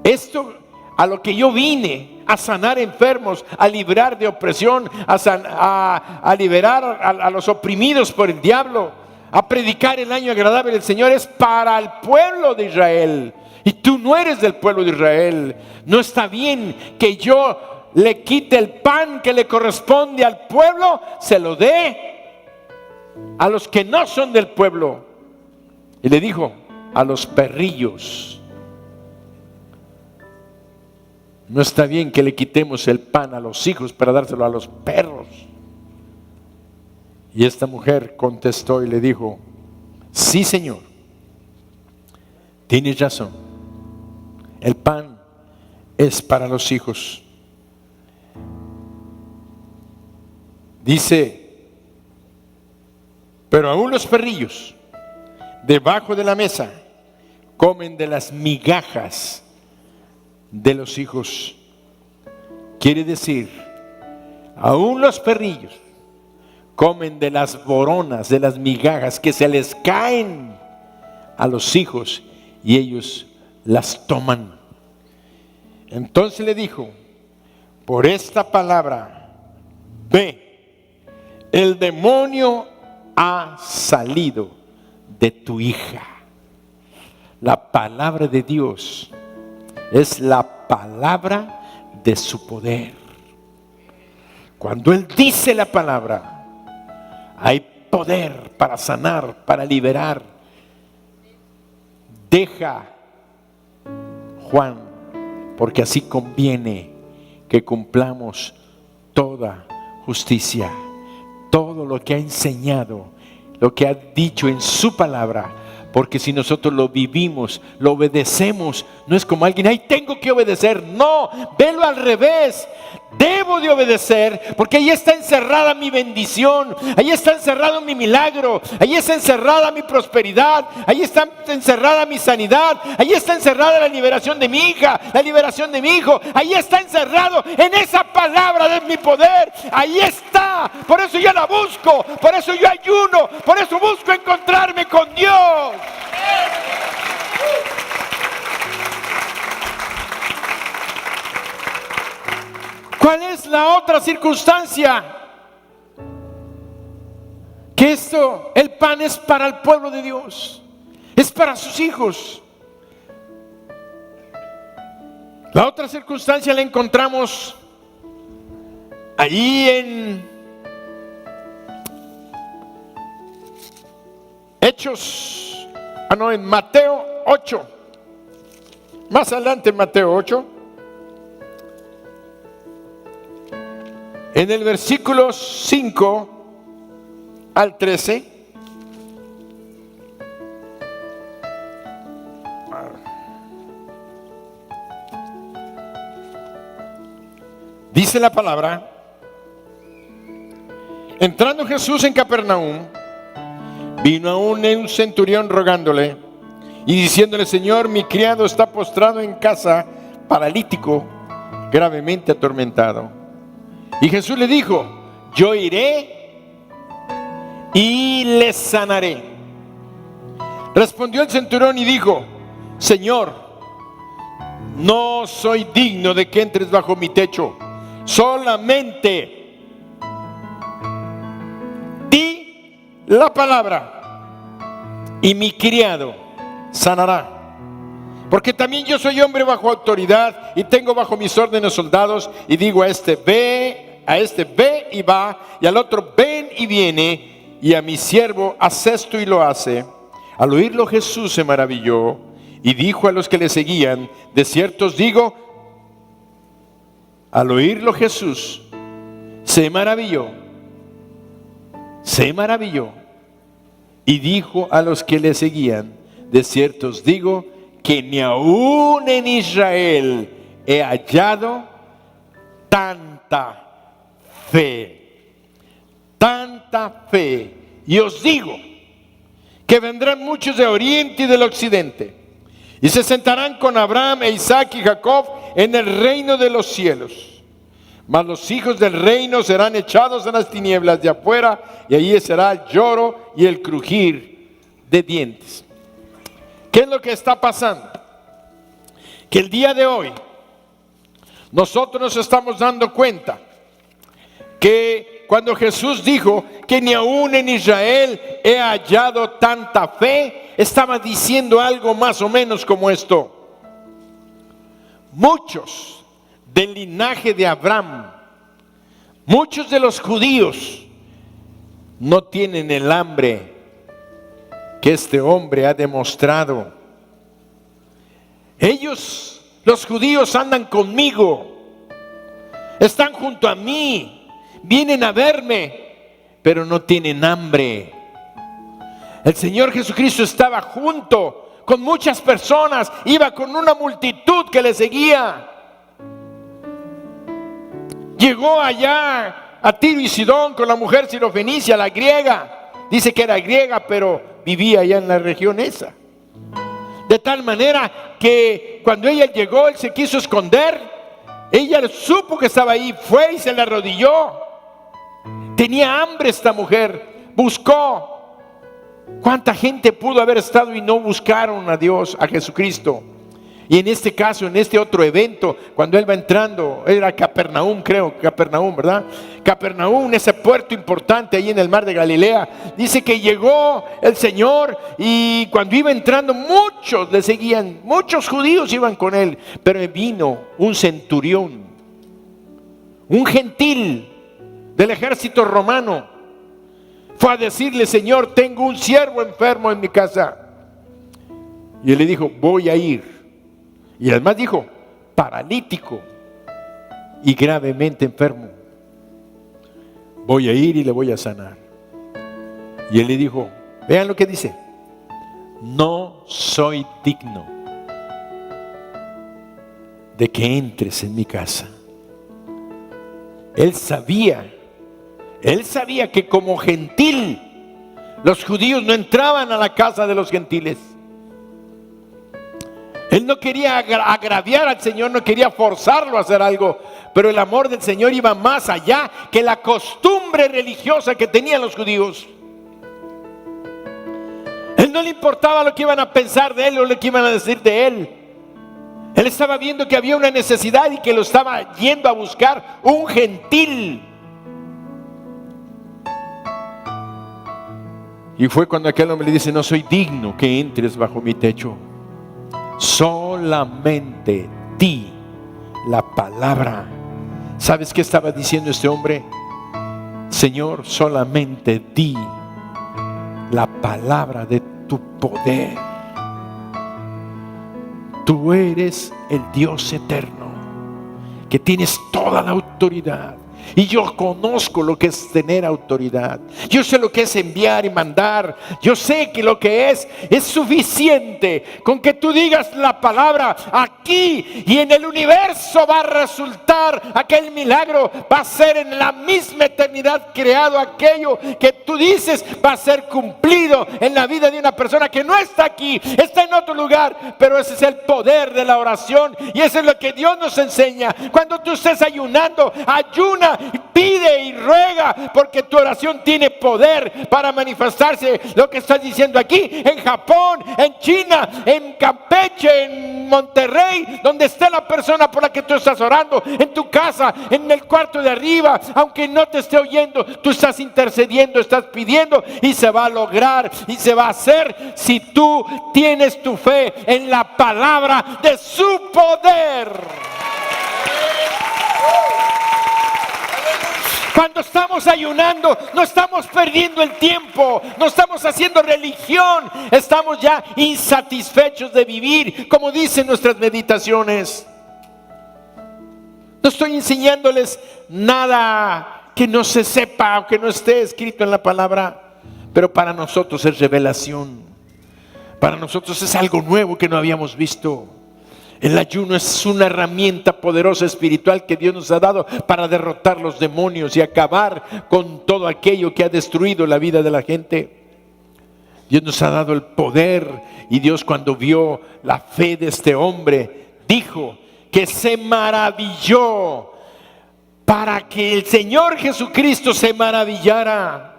esto a lo que yo vine, a sanar enfermos, a librar de opresión, a liberar a los oprimidos por el diablo, a predicar el año agradable del Señor, es para el pueblo de Israel. Y tú no eres del pueblo de Israel. No está bien que yo le quite el pan que le corresponde al pueblo, se lo dé a los que no son del pueblo. Y le dijo: a los perrillos. No está bien que le quitemos el pan a los hijos para dárselo a los perros. Y esta mujer contestó y le dijo: sí, Señor, tienes razón, el pan es para los hijos. Dice: pero aún los perrillos debajo de la mesa comen de las migajas de los hijos. Quiere decir, aún los perrillos comen de las boronas, de las migajas que se les caen a los hijos, y ellos las toman. Entonces le dijo: por esta palabra, ve, el demonio ha salido de tu hija. La palabra de Dios es la palabra de su poder. Cuando Él dice la palabra, hay poder para sanar, para liberar. Deja, Juan, porque así conviene que cumplamos toda justicia. Todo lo que ha enseñado, lo que ha dicho en su palabra. Porque si nosotros lo vivimos, lo obedecemos, no es como alguien, ay, tengo que obedecer. No, velo al revés. Debo de obedecer porque ahí está encerrada mi bendición, ahí está encerrado mi milagro, ahí está encerrada mi prosperidad, ahí está encerrada mi sanidad, ahí está encerrada la liberación de mi hija, la liberación de mi hijo, ahí está encerrado en esa palabra de mi poder, ahí está. Por eso yo la busco, por eso yo ayuno, por eso busco encontrarme con Dios. ¿Cuál es la otra circunstancia? Que el pan es para el pueblo de Dios, es para sus hijos. La otra circunstancia la encontramos allí en en Mateo 8. Más adelante en Mateo 8. En el versículo 5 al 13, dice la palabra: entrando Jesús en Capernaum, vino a un centurión rogándole y diciéndole: Señor, mi criado está postrado en casa, paralítico, gravemente atormentado. Y Jesús le dijo: yo iré y le sanaré. Respondió el centurión y dijo: Señor, no soy digno de que entres bajo mi techo, solamente di la palabra y mi criado sanará. Porque también yo soy hombre bajo autoridad y tengo bajo mis órdenes soldados, y digo a este ve y va, y al otro ven y viene, y a mi siervo haz esto y lo hace. Al oírlo Jesús se maravilló y dijo a los que le seguían: de cierto os digo. Al oírlo Jesús se maravilló y dijo a los que le seguían: de cierto os digo que ni aún en Israel he hallado tanta fe. Y os digo que vendrán muchos de oriente y del occidente, y se sentarán con Abraham, e Isaac y Jacob en el reino de los cielos. Mas los hijos del reino serán echados en las tinieblas de afuera, y allí será el lloro y el crujir de dientes. ¿Qué es lo que está pasando? Que el día de hoy nosotros nos estamos dando cuenta que cuando Jesús dijo que ni aún en Israel he hallado tanta fe, estaba diciendo algo más o menos como esto: muchos del linaje de Abraham, muchos de los judíos, no tienen el hambre que este hombre ha demostrado. Ellos, los judíos, andan conmigo, están junto a mí, vienen a verme, pero no tienen hambre. El Señor Jesucristo estaba junto con muchas personas, iba con una multitud que le seguía. Llegó allá a Tiro y Sidón con la mujer sirofenicia, la griega. Dice que era griega, pero vivía allá en la región esa. De tal manera que cuando ella llegó, él se quiso esconder. Ella supo que estaba ahí, fue y se le arrodilló. Tenía hambre esta mujer, buscó. ¿Cuánta gente pudo haber estado y no buscaron a Dios, a Jesucristo? Y en este caso, en este otro evento, cuando él va entrando, era Capernaum, ¿verdad? Capernaum, ese puerto importante ahí en el mar de Galilea. Dice que llegó el Señor y cuando iba entrando, muchos le seguían, muchos judíos iban con él. Pero vino un centurión, un gentil del ejército romano. Fue a decirle: Señor, tengo un siervo enfermo en mi casa. Y él le dijo: voy a ir. Y además dijo: paralítico y gravemente enfermo. voy a ir y le voy a sanar. Y él le dijo, vean lo que dice, no soy digno de que entres en mi casa. Él sabía que como gentil, los judíos no entraban a la casa de los gentiles. Él no quería agraviar al Señor, no quería forzarlo a hacer algo, pero el amor del Señor iba más allá que la costumbre religiosa que tenían los judíos. Él no le importaba lo que iban a pensar de él o lo que iban a decir de él. Él estaba viendo que había una necesidad y que lo estaba yendo a buscar un gentil. Y fue cuando aquel hombre le dice, no soy digno que entres bajo mi techo. Solamente di la palabra. ¿Sabes qué estaba diciendo este hombre? Señor, solamente di la palabra de tu poder. Tú eres el Dios eterno, que tienes toda la autoridad. Y yo conozco lo que es tener autoridad. Yo sé lo que es enviar y mandar. Yo sé que lo que es suficiente. Con que tú digas la palabra aquí y en el universo va a resultar aquel milagro. Va a ser en la misma eternidad creado aquello que tú dices va a ser cumplido en la vida de una persona que no está aquí, está en otro lugar. Pero ese es el poder de la oración. Y eso es lo que Dios nos enseña. Cuando tú estés ayunando, ayuna. Pide y ruega, porque tu oración tiene poder para manifestarse. Lo que estás diciendo aquí, en Japón, en China, en Campeche, en Monterrey, donde esté la persona por la que tú estás orando, en tu casa, en el cuarto de arriba, aunque no te esté oyendo, tú estás intercediendo, estás pidiendo, y se va a lograr y se va a hacer si tú tienes tu fe en la palabra de su poder. Cuando estamos ayunando, no estamos perdiendo el tiempo, no estamos haciendo religión, estamos ya insatisfechos de vivir, como dicen nuestras meditaciones. No estoy enseñándoles nada que no se sepa o que no esté escrito en la palabra, pero para nosotros es revelación, para nosotros es algo nuevo que no habíamos visto. El ayuno es una herramienta poderosa espiritual que Dios nos ha dado para derrotar los demonios y acabar con todo aquello que ha destruido la vida de la gente. Dios nos ha dado el poder, y Dios, cuando vio la fe de este hombre, dijo que se maravilló para que el Señor Jesucristo se maravillara.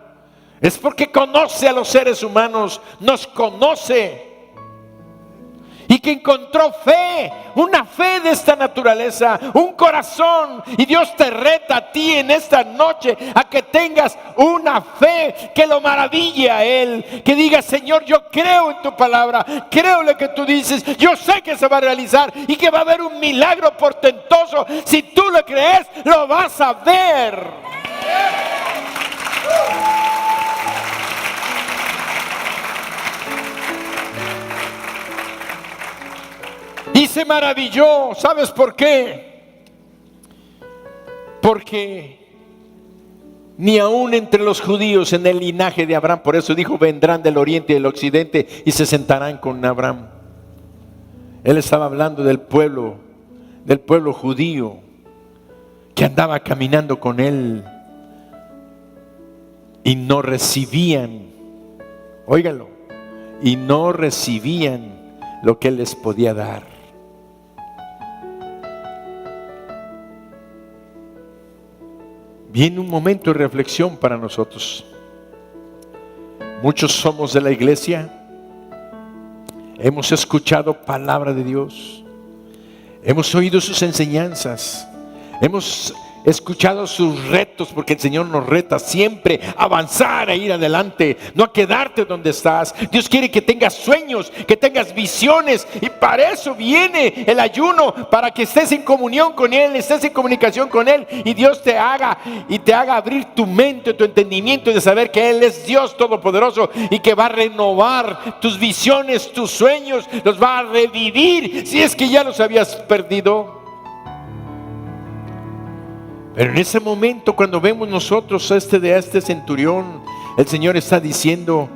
Es porque conoce a los seres humanos, nos conoce. Y que encontró fe, una fe de esta naturaleza, un corazón. Y Dios te reta a ti en esta noche a que tengas una fe que lo maraville a Él. Que digas, Señor, yo creo en tu palabra, creo en lo que tú dices, yo sé que se va a realizar y que va a haber un milagro portentoso. Si tú lo crees, lo vas a ver. Y se maravilló. ¿Sabes por qué? Porque ni aún entre los judíos en el linaje de Abraham, por eso dijo, vendrán del oriente y del occidente y se sentarán con Abraham. Él estaba hablando del pueblo judío que andaba caminando con él y no recibían, óiganlo, y no recibían lo que él les podía dar. Viene un momento de reflexión para nosotros. Muchos somos de la iglesia, hemos escuchado palabra de Dios, hemos oído sus enseñanzas, hemos escuchado sus retos, porque el Señor nos reta siempre a avanzar, a ir adelante, no a quedarte donde estás. Dios quiere que tengas sueños, que tengas visiones, y para eso viene el ayuno, para que estés en comunión con Él, estés en comunicación con Él, y Dios te haga abrir tu mente, tu entendimiento, de saber que Él es Dios todopoderoso y que va a renovar tus visiones, tus sueños, los va a revivir si es que ya los habías perdido. Pero en ese momento, cuando vemos nosotros de este centurión, el Señor está diciendo,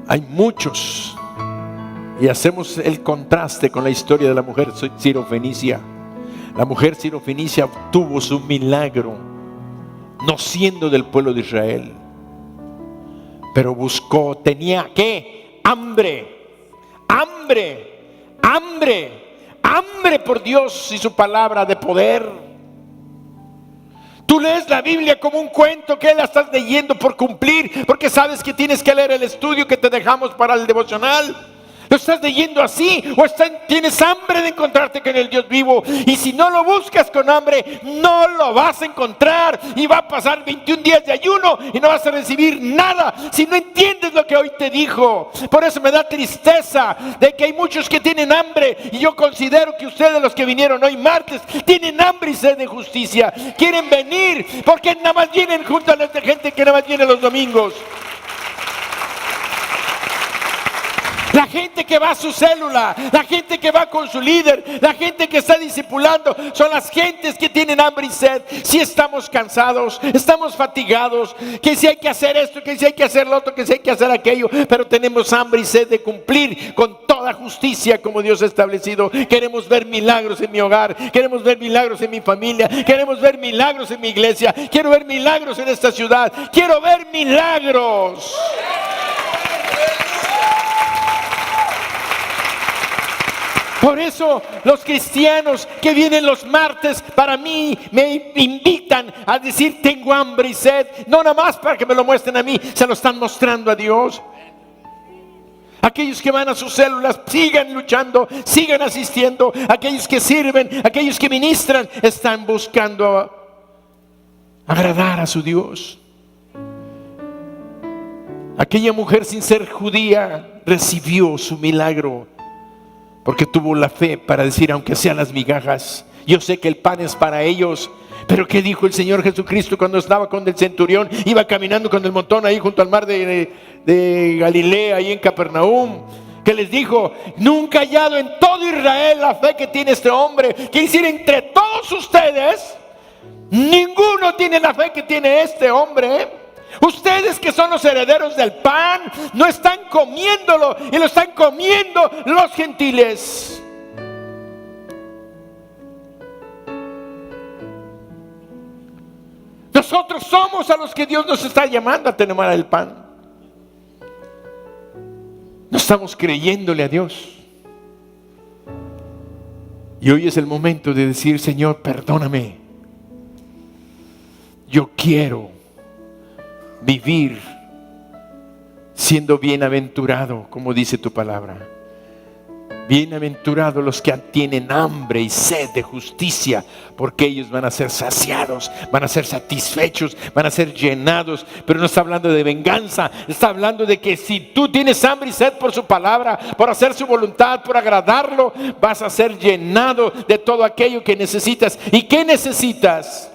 hay muchos. Y hacemos el contraste con la historia de la mujer sirofenicia. La mujer sirofenicia obtuvo su milagro, no siendo del pueblo de Israel, pero buscó, tenía ¿qué? Hambre por Dios y su palabra de poder. Tú lees la Biblia como un cuento que la estás leyendo por cumplir, porque sabes que tienes que leer el estudio que te dejamos para el devocional. ¿Lo estás leyendo así? ¿O tienes hambre de encontrarte con el Dios vivo? Y si no lo buscas con hambre, no lo vas a encontrar. Y va a pasar 21 días de ayuno y no vas a recibir nada si no entiendes lo que hoy te dijo. Por eso me da tristeza de que hay muchos que tienen hambre. Y yo considero que ustedes, los que vinieron hoy martes, tienen hambre y sed de justicia. Quieren venir porque nada más vienen junto a la gente que nada más viene los domingos. La gente que va a su célula, la gente que va con su líder, la gente que está discipulando, son las gentes que tienen hambre y sed. Si estamos cansados, estamos fatigados, que si hay que hacer esto, que si hay que hacer lo otro, que si hay que hacer aquello, pero tenemos hambre y sed de cumplir con toda justicia como Dios ha establecido. Queremos ver milagros en mi hogar, queremos ver milagros en mi familia, queremos ver milagros en mi iglesia, quiero ver milagros en esta ciudad, quiero ver milagros. Por eso los cristianos que vienen los martes para mí me invitan a decir tengo hambre y sed, no nada más para que me lo muestren a mí, se lo están mostrando a Dios. Aquellos que van a sus células, sigan luchando, sigan asistiendo. Aquellos que sirven, aquellos que ministran, están buscando agradar a su Dios. Aquella mujer sin ser judía recibió su milagro porque tuvo la fe para decir, aunque sean las migajas, yo sé que el pan es para ellos. Pero ¿qué dijo el Señor Jesucristo cuando estaba con el centurión? Iba caminando con el montón ahí junto al mar de Galilea, ahí en Capernaum. Que les dijo, nunca he hallado en todo Israel la fe que tiene este hombre. Quiere decir, entre todos ustedes, ninguno tiene la fe que tiene este hombre. Ustedes que son los herederos del pan, no están comiéndolo, y lo están comiendo los gentiles. Nosotros somos a los que Dios nos está llamando a tener el pan. No estamos creyéndole a Dios. Y hoy es el momento de decir, Señor, perdóname. Yo quiero vivir siendo bienaventurado, como dice tu palabra. Bienaventurados los que tienen hambre y sed de justicia, porque ellos van a ser saciados, van a ser satisfechos, van a ser llenados. Pero no está hablando de venganza, está hablando de que si tú tienes hambre y sed por su palabra, por hacer su voluntad, por agradarlo, vas a ser llenado de todo aquello que necesitas. ¿Y qué necesitas?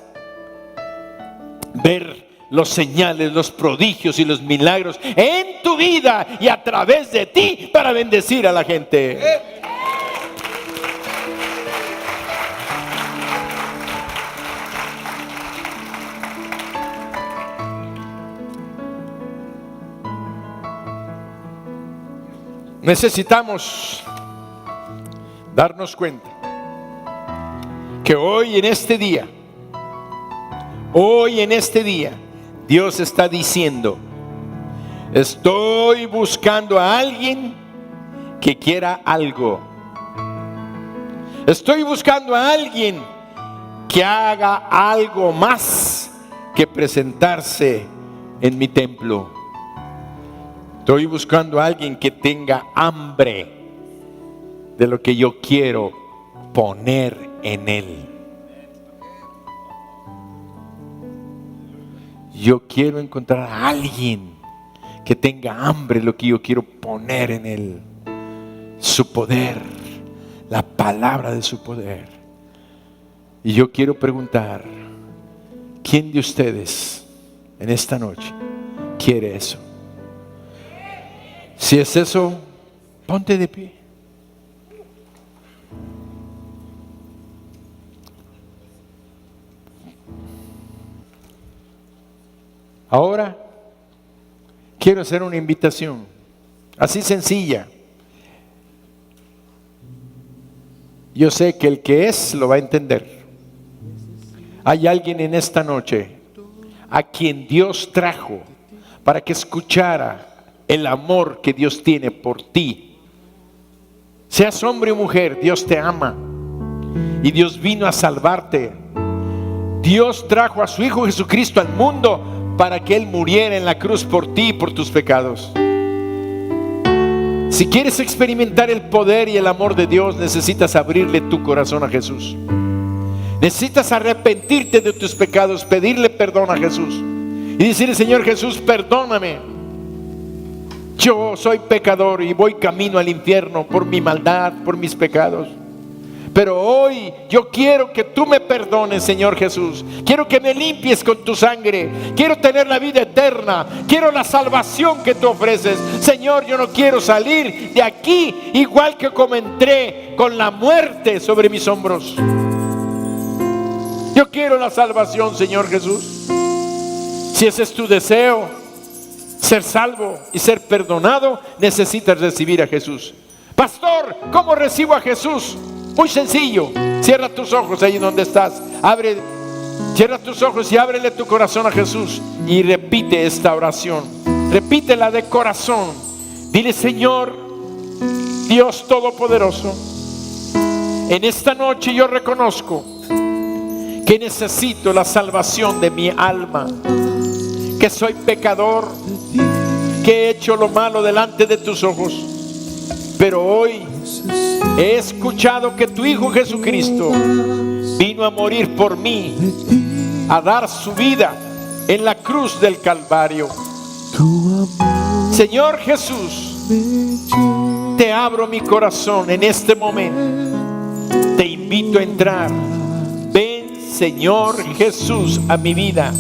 Ver los señales, los prodigios y los milagros en tu vida y a través de ti para bendecir a la gente. Necesitamos darnos cuenta que hoy en este día, Dios está diciendo, estoy buscando a alguien que quiera algo. Estoy buscando a alguien que haga algo más que presentarse en mi templo. Estoy buscando a alguien que tenga hambre de lo que yo quiero poner en él. Yo quiero encontrar a alguien que tenga hambre de lo que yo quiero poner en él. Su poder, la palabra de su poder. Y yo quiero preguntar, ¿quién de ustedes en esta noche quiere eso? Si es eso, ponte de pie. Ahora quiero hacer una invitación, así sencilla. Yo sé que el que es lo va a entender. Hay alguien en esta noche a quien Dios trajo para que escuchara el amor que Dios tiene por ti. Seas hombre o mujer, Dios te ama y Dios vino a salvarte. Dios trajo a su Hijo Jesucristo al mundo para que Él muriera en la cruz por ti y por tus pecados. Si quieres experimentar el poder y el amor de Dios, necesitas abrirle tu corazón a Jesús. Necesitas arrepentirte de tus pecados, pedirle perdón a Jesús y decirle: Señor Jesús, perdóname. Yo soy pecador y voy camino al infierno por mi maldad, por mis pecados. Pero hoy yo quiero que tú me perdones, Señor Jesús. Quiero que me limpies con tu sangre. Quiero tener la vida eterna. Quiero la salvación que tú ofreces. Señor, yo no quiero salir de aquí igual que como entré, con la muerte sobre mis hombros. Yo quiero la salvación, Señor Jesús. Si ese es tu deseo, ser salvo y ser perdonado, necesitas recibir a Jesús. Pastor, ¿cómo recibo a Jesús? Muy sencillo. Cierra tus ojos ahí donde estás. Cierra tus ojos y ábrele tu corazón a Jesús y repite esta oración. Repítela de corazón. Dile: Señor Dios Todopoderoso, en esta noche yo reconozco que necesito la salvación de mi alma, que soy pecador, que he hecho lo malo delante de tus ojos. Pero hoy he escuchado que tu Hijo Jesucristo vino a morir por mí, a dar su vida en la cruz del Calvario. Señor Jesús, te abro mi corazón en este momento. Te invito a entrar. Ven, Señor Jesús, a mi vida.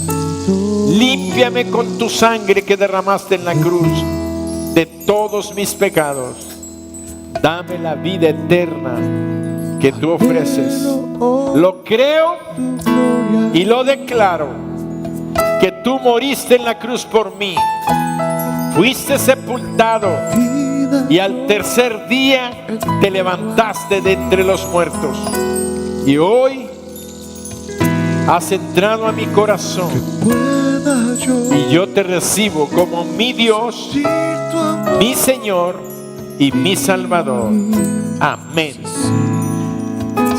Límpiame con tu sangre que derramaste en la cruz de todos mis pecados. Dame la vida eterna que tú ofreces. Lo creo y lo declaro, que tú moriste en la cruz por mí, fuiste sepultado y al tercer día te levantaste de entre los muertos. Y hoy has entrado a mi corazón y yo te recibo como mi Dios, mi Señor y mi Salvador. Amén.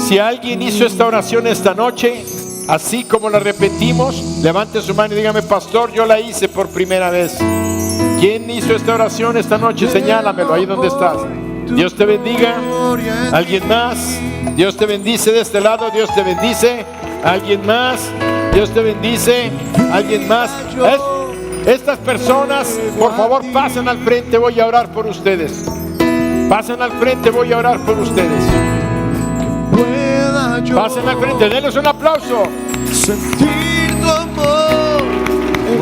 Si alguien hizo esta oración esta noche, así como la repetimos, levante su mano y dígame: Pastor, yo la hice por primera vez. ¿Quién hizo esta oración esta noche? Señálamelo ahí donde estás. Dios te bendiga. ¿Alguien más? Dios te bendice de este lado. Dios te bendice. ¿Alguien más? Dios te bendice. ¿Alguien más? Estas personas, por favor, pasen al frente. Voy a orar por ustedes. Pasen al frente, voy a orar por ustedes. Pasen al frente, denles un aplauso.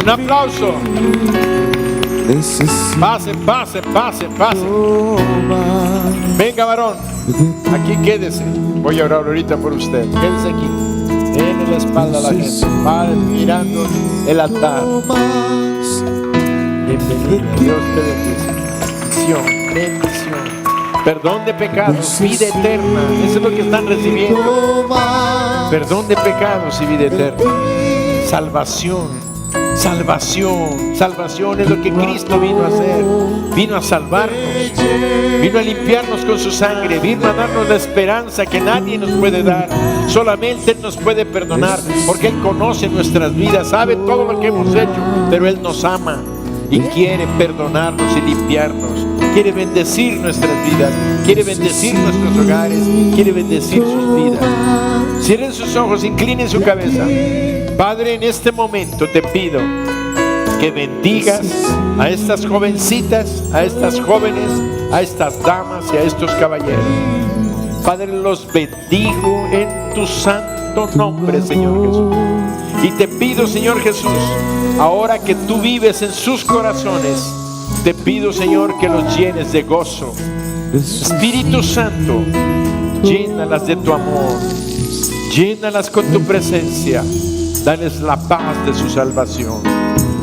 Un aplauso. Pasen. Venga, varón, aquí quédese. Voy a orar ahorita por usted. Quédese aquí. Denle la espalda a la gente. Mirando el altar. Bienvenido. Dios te bendice. Bendición. Perdón de pecados, vida eterna. Eso es lo que están recibiendo. Perdón de pecados y vida eterna. Salvación es lo que Cristo vino a hacer. Vino a salvarnos, vino a limpiarnos con su sangre, vino a darnos la esperanza que nadie nos puede dar. Solamente Él nos puede perdonar, porque Él conoce nuestras vidas, sabe todo lo que hemos hecho, pero Él nos ama y quiere perdonarnos y limpiarnos. Quiere bendecir nuestras vidas, quiere bendecir nuestros hogares, quiere bendecir sus vidas. Cierren sus ojos, inclinen su cabeza. Padre, en este momento te pido que bendigas a estas jovencitas, a estas jóvenes, a estas damas y a estos caballeros. Padre, los bendigo en tu santo nombre, Señor Jesús. Y te pido, Señor Jesús, ahora que tú vives en sus corazones, te pido, Señor, que los llenes de gozo. Espíritu Santo, llénalas de tu amor, llénalas con tu presencia, dales la paz de su salvación.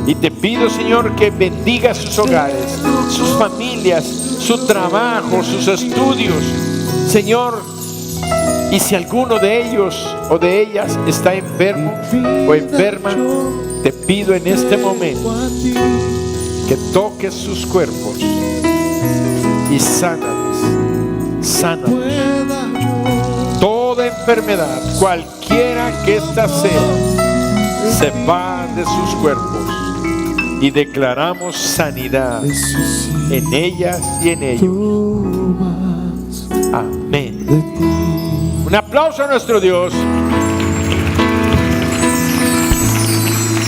Y te pido, Señor, que bendiga sus hogares, sus familias, su trabajo, sus estudios. Señor, y si alguno de ellos o de ellas está enfermo o enferma, te pido en este momento que toques sus cuerpos y sánalos. Toda enfermedad, cualquiera que ésta sea, se va de sus cuerpos y declaramos sanidad en ellas y en ellos. Amén. Un aplauso a nuestro Dios.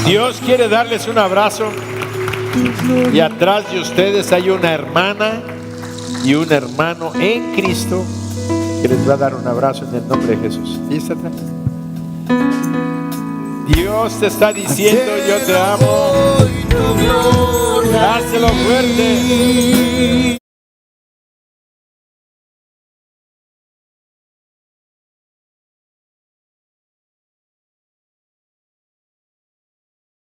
Dios quiere darles un abrazo. Y atrás de ustedes hay una hermana y un hermano en Cristo que les va a dar un abrazo en el nombre de Jesús. ¿Y está atrás? Dios te está diciendo: yo te amo. Dáselo fuerte.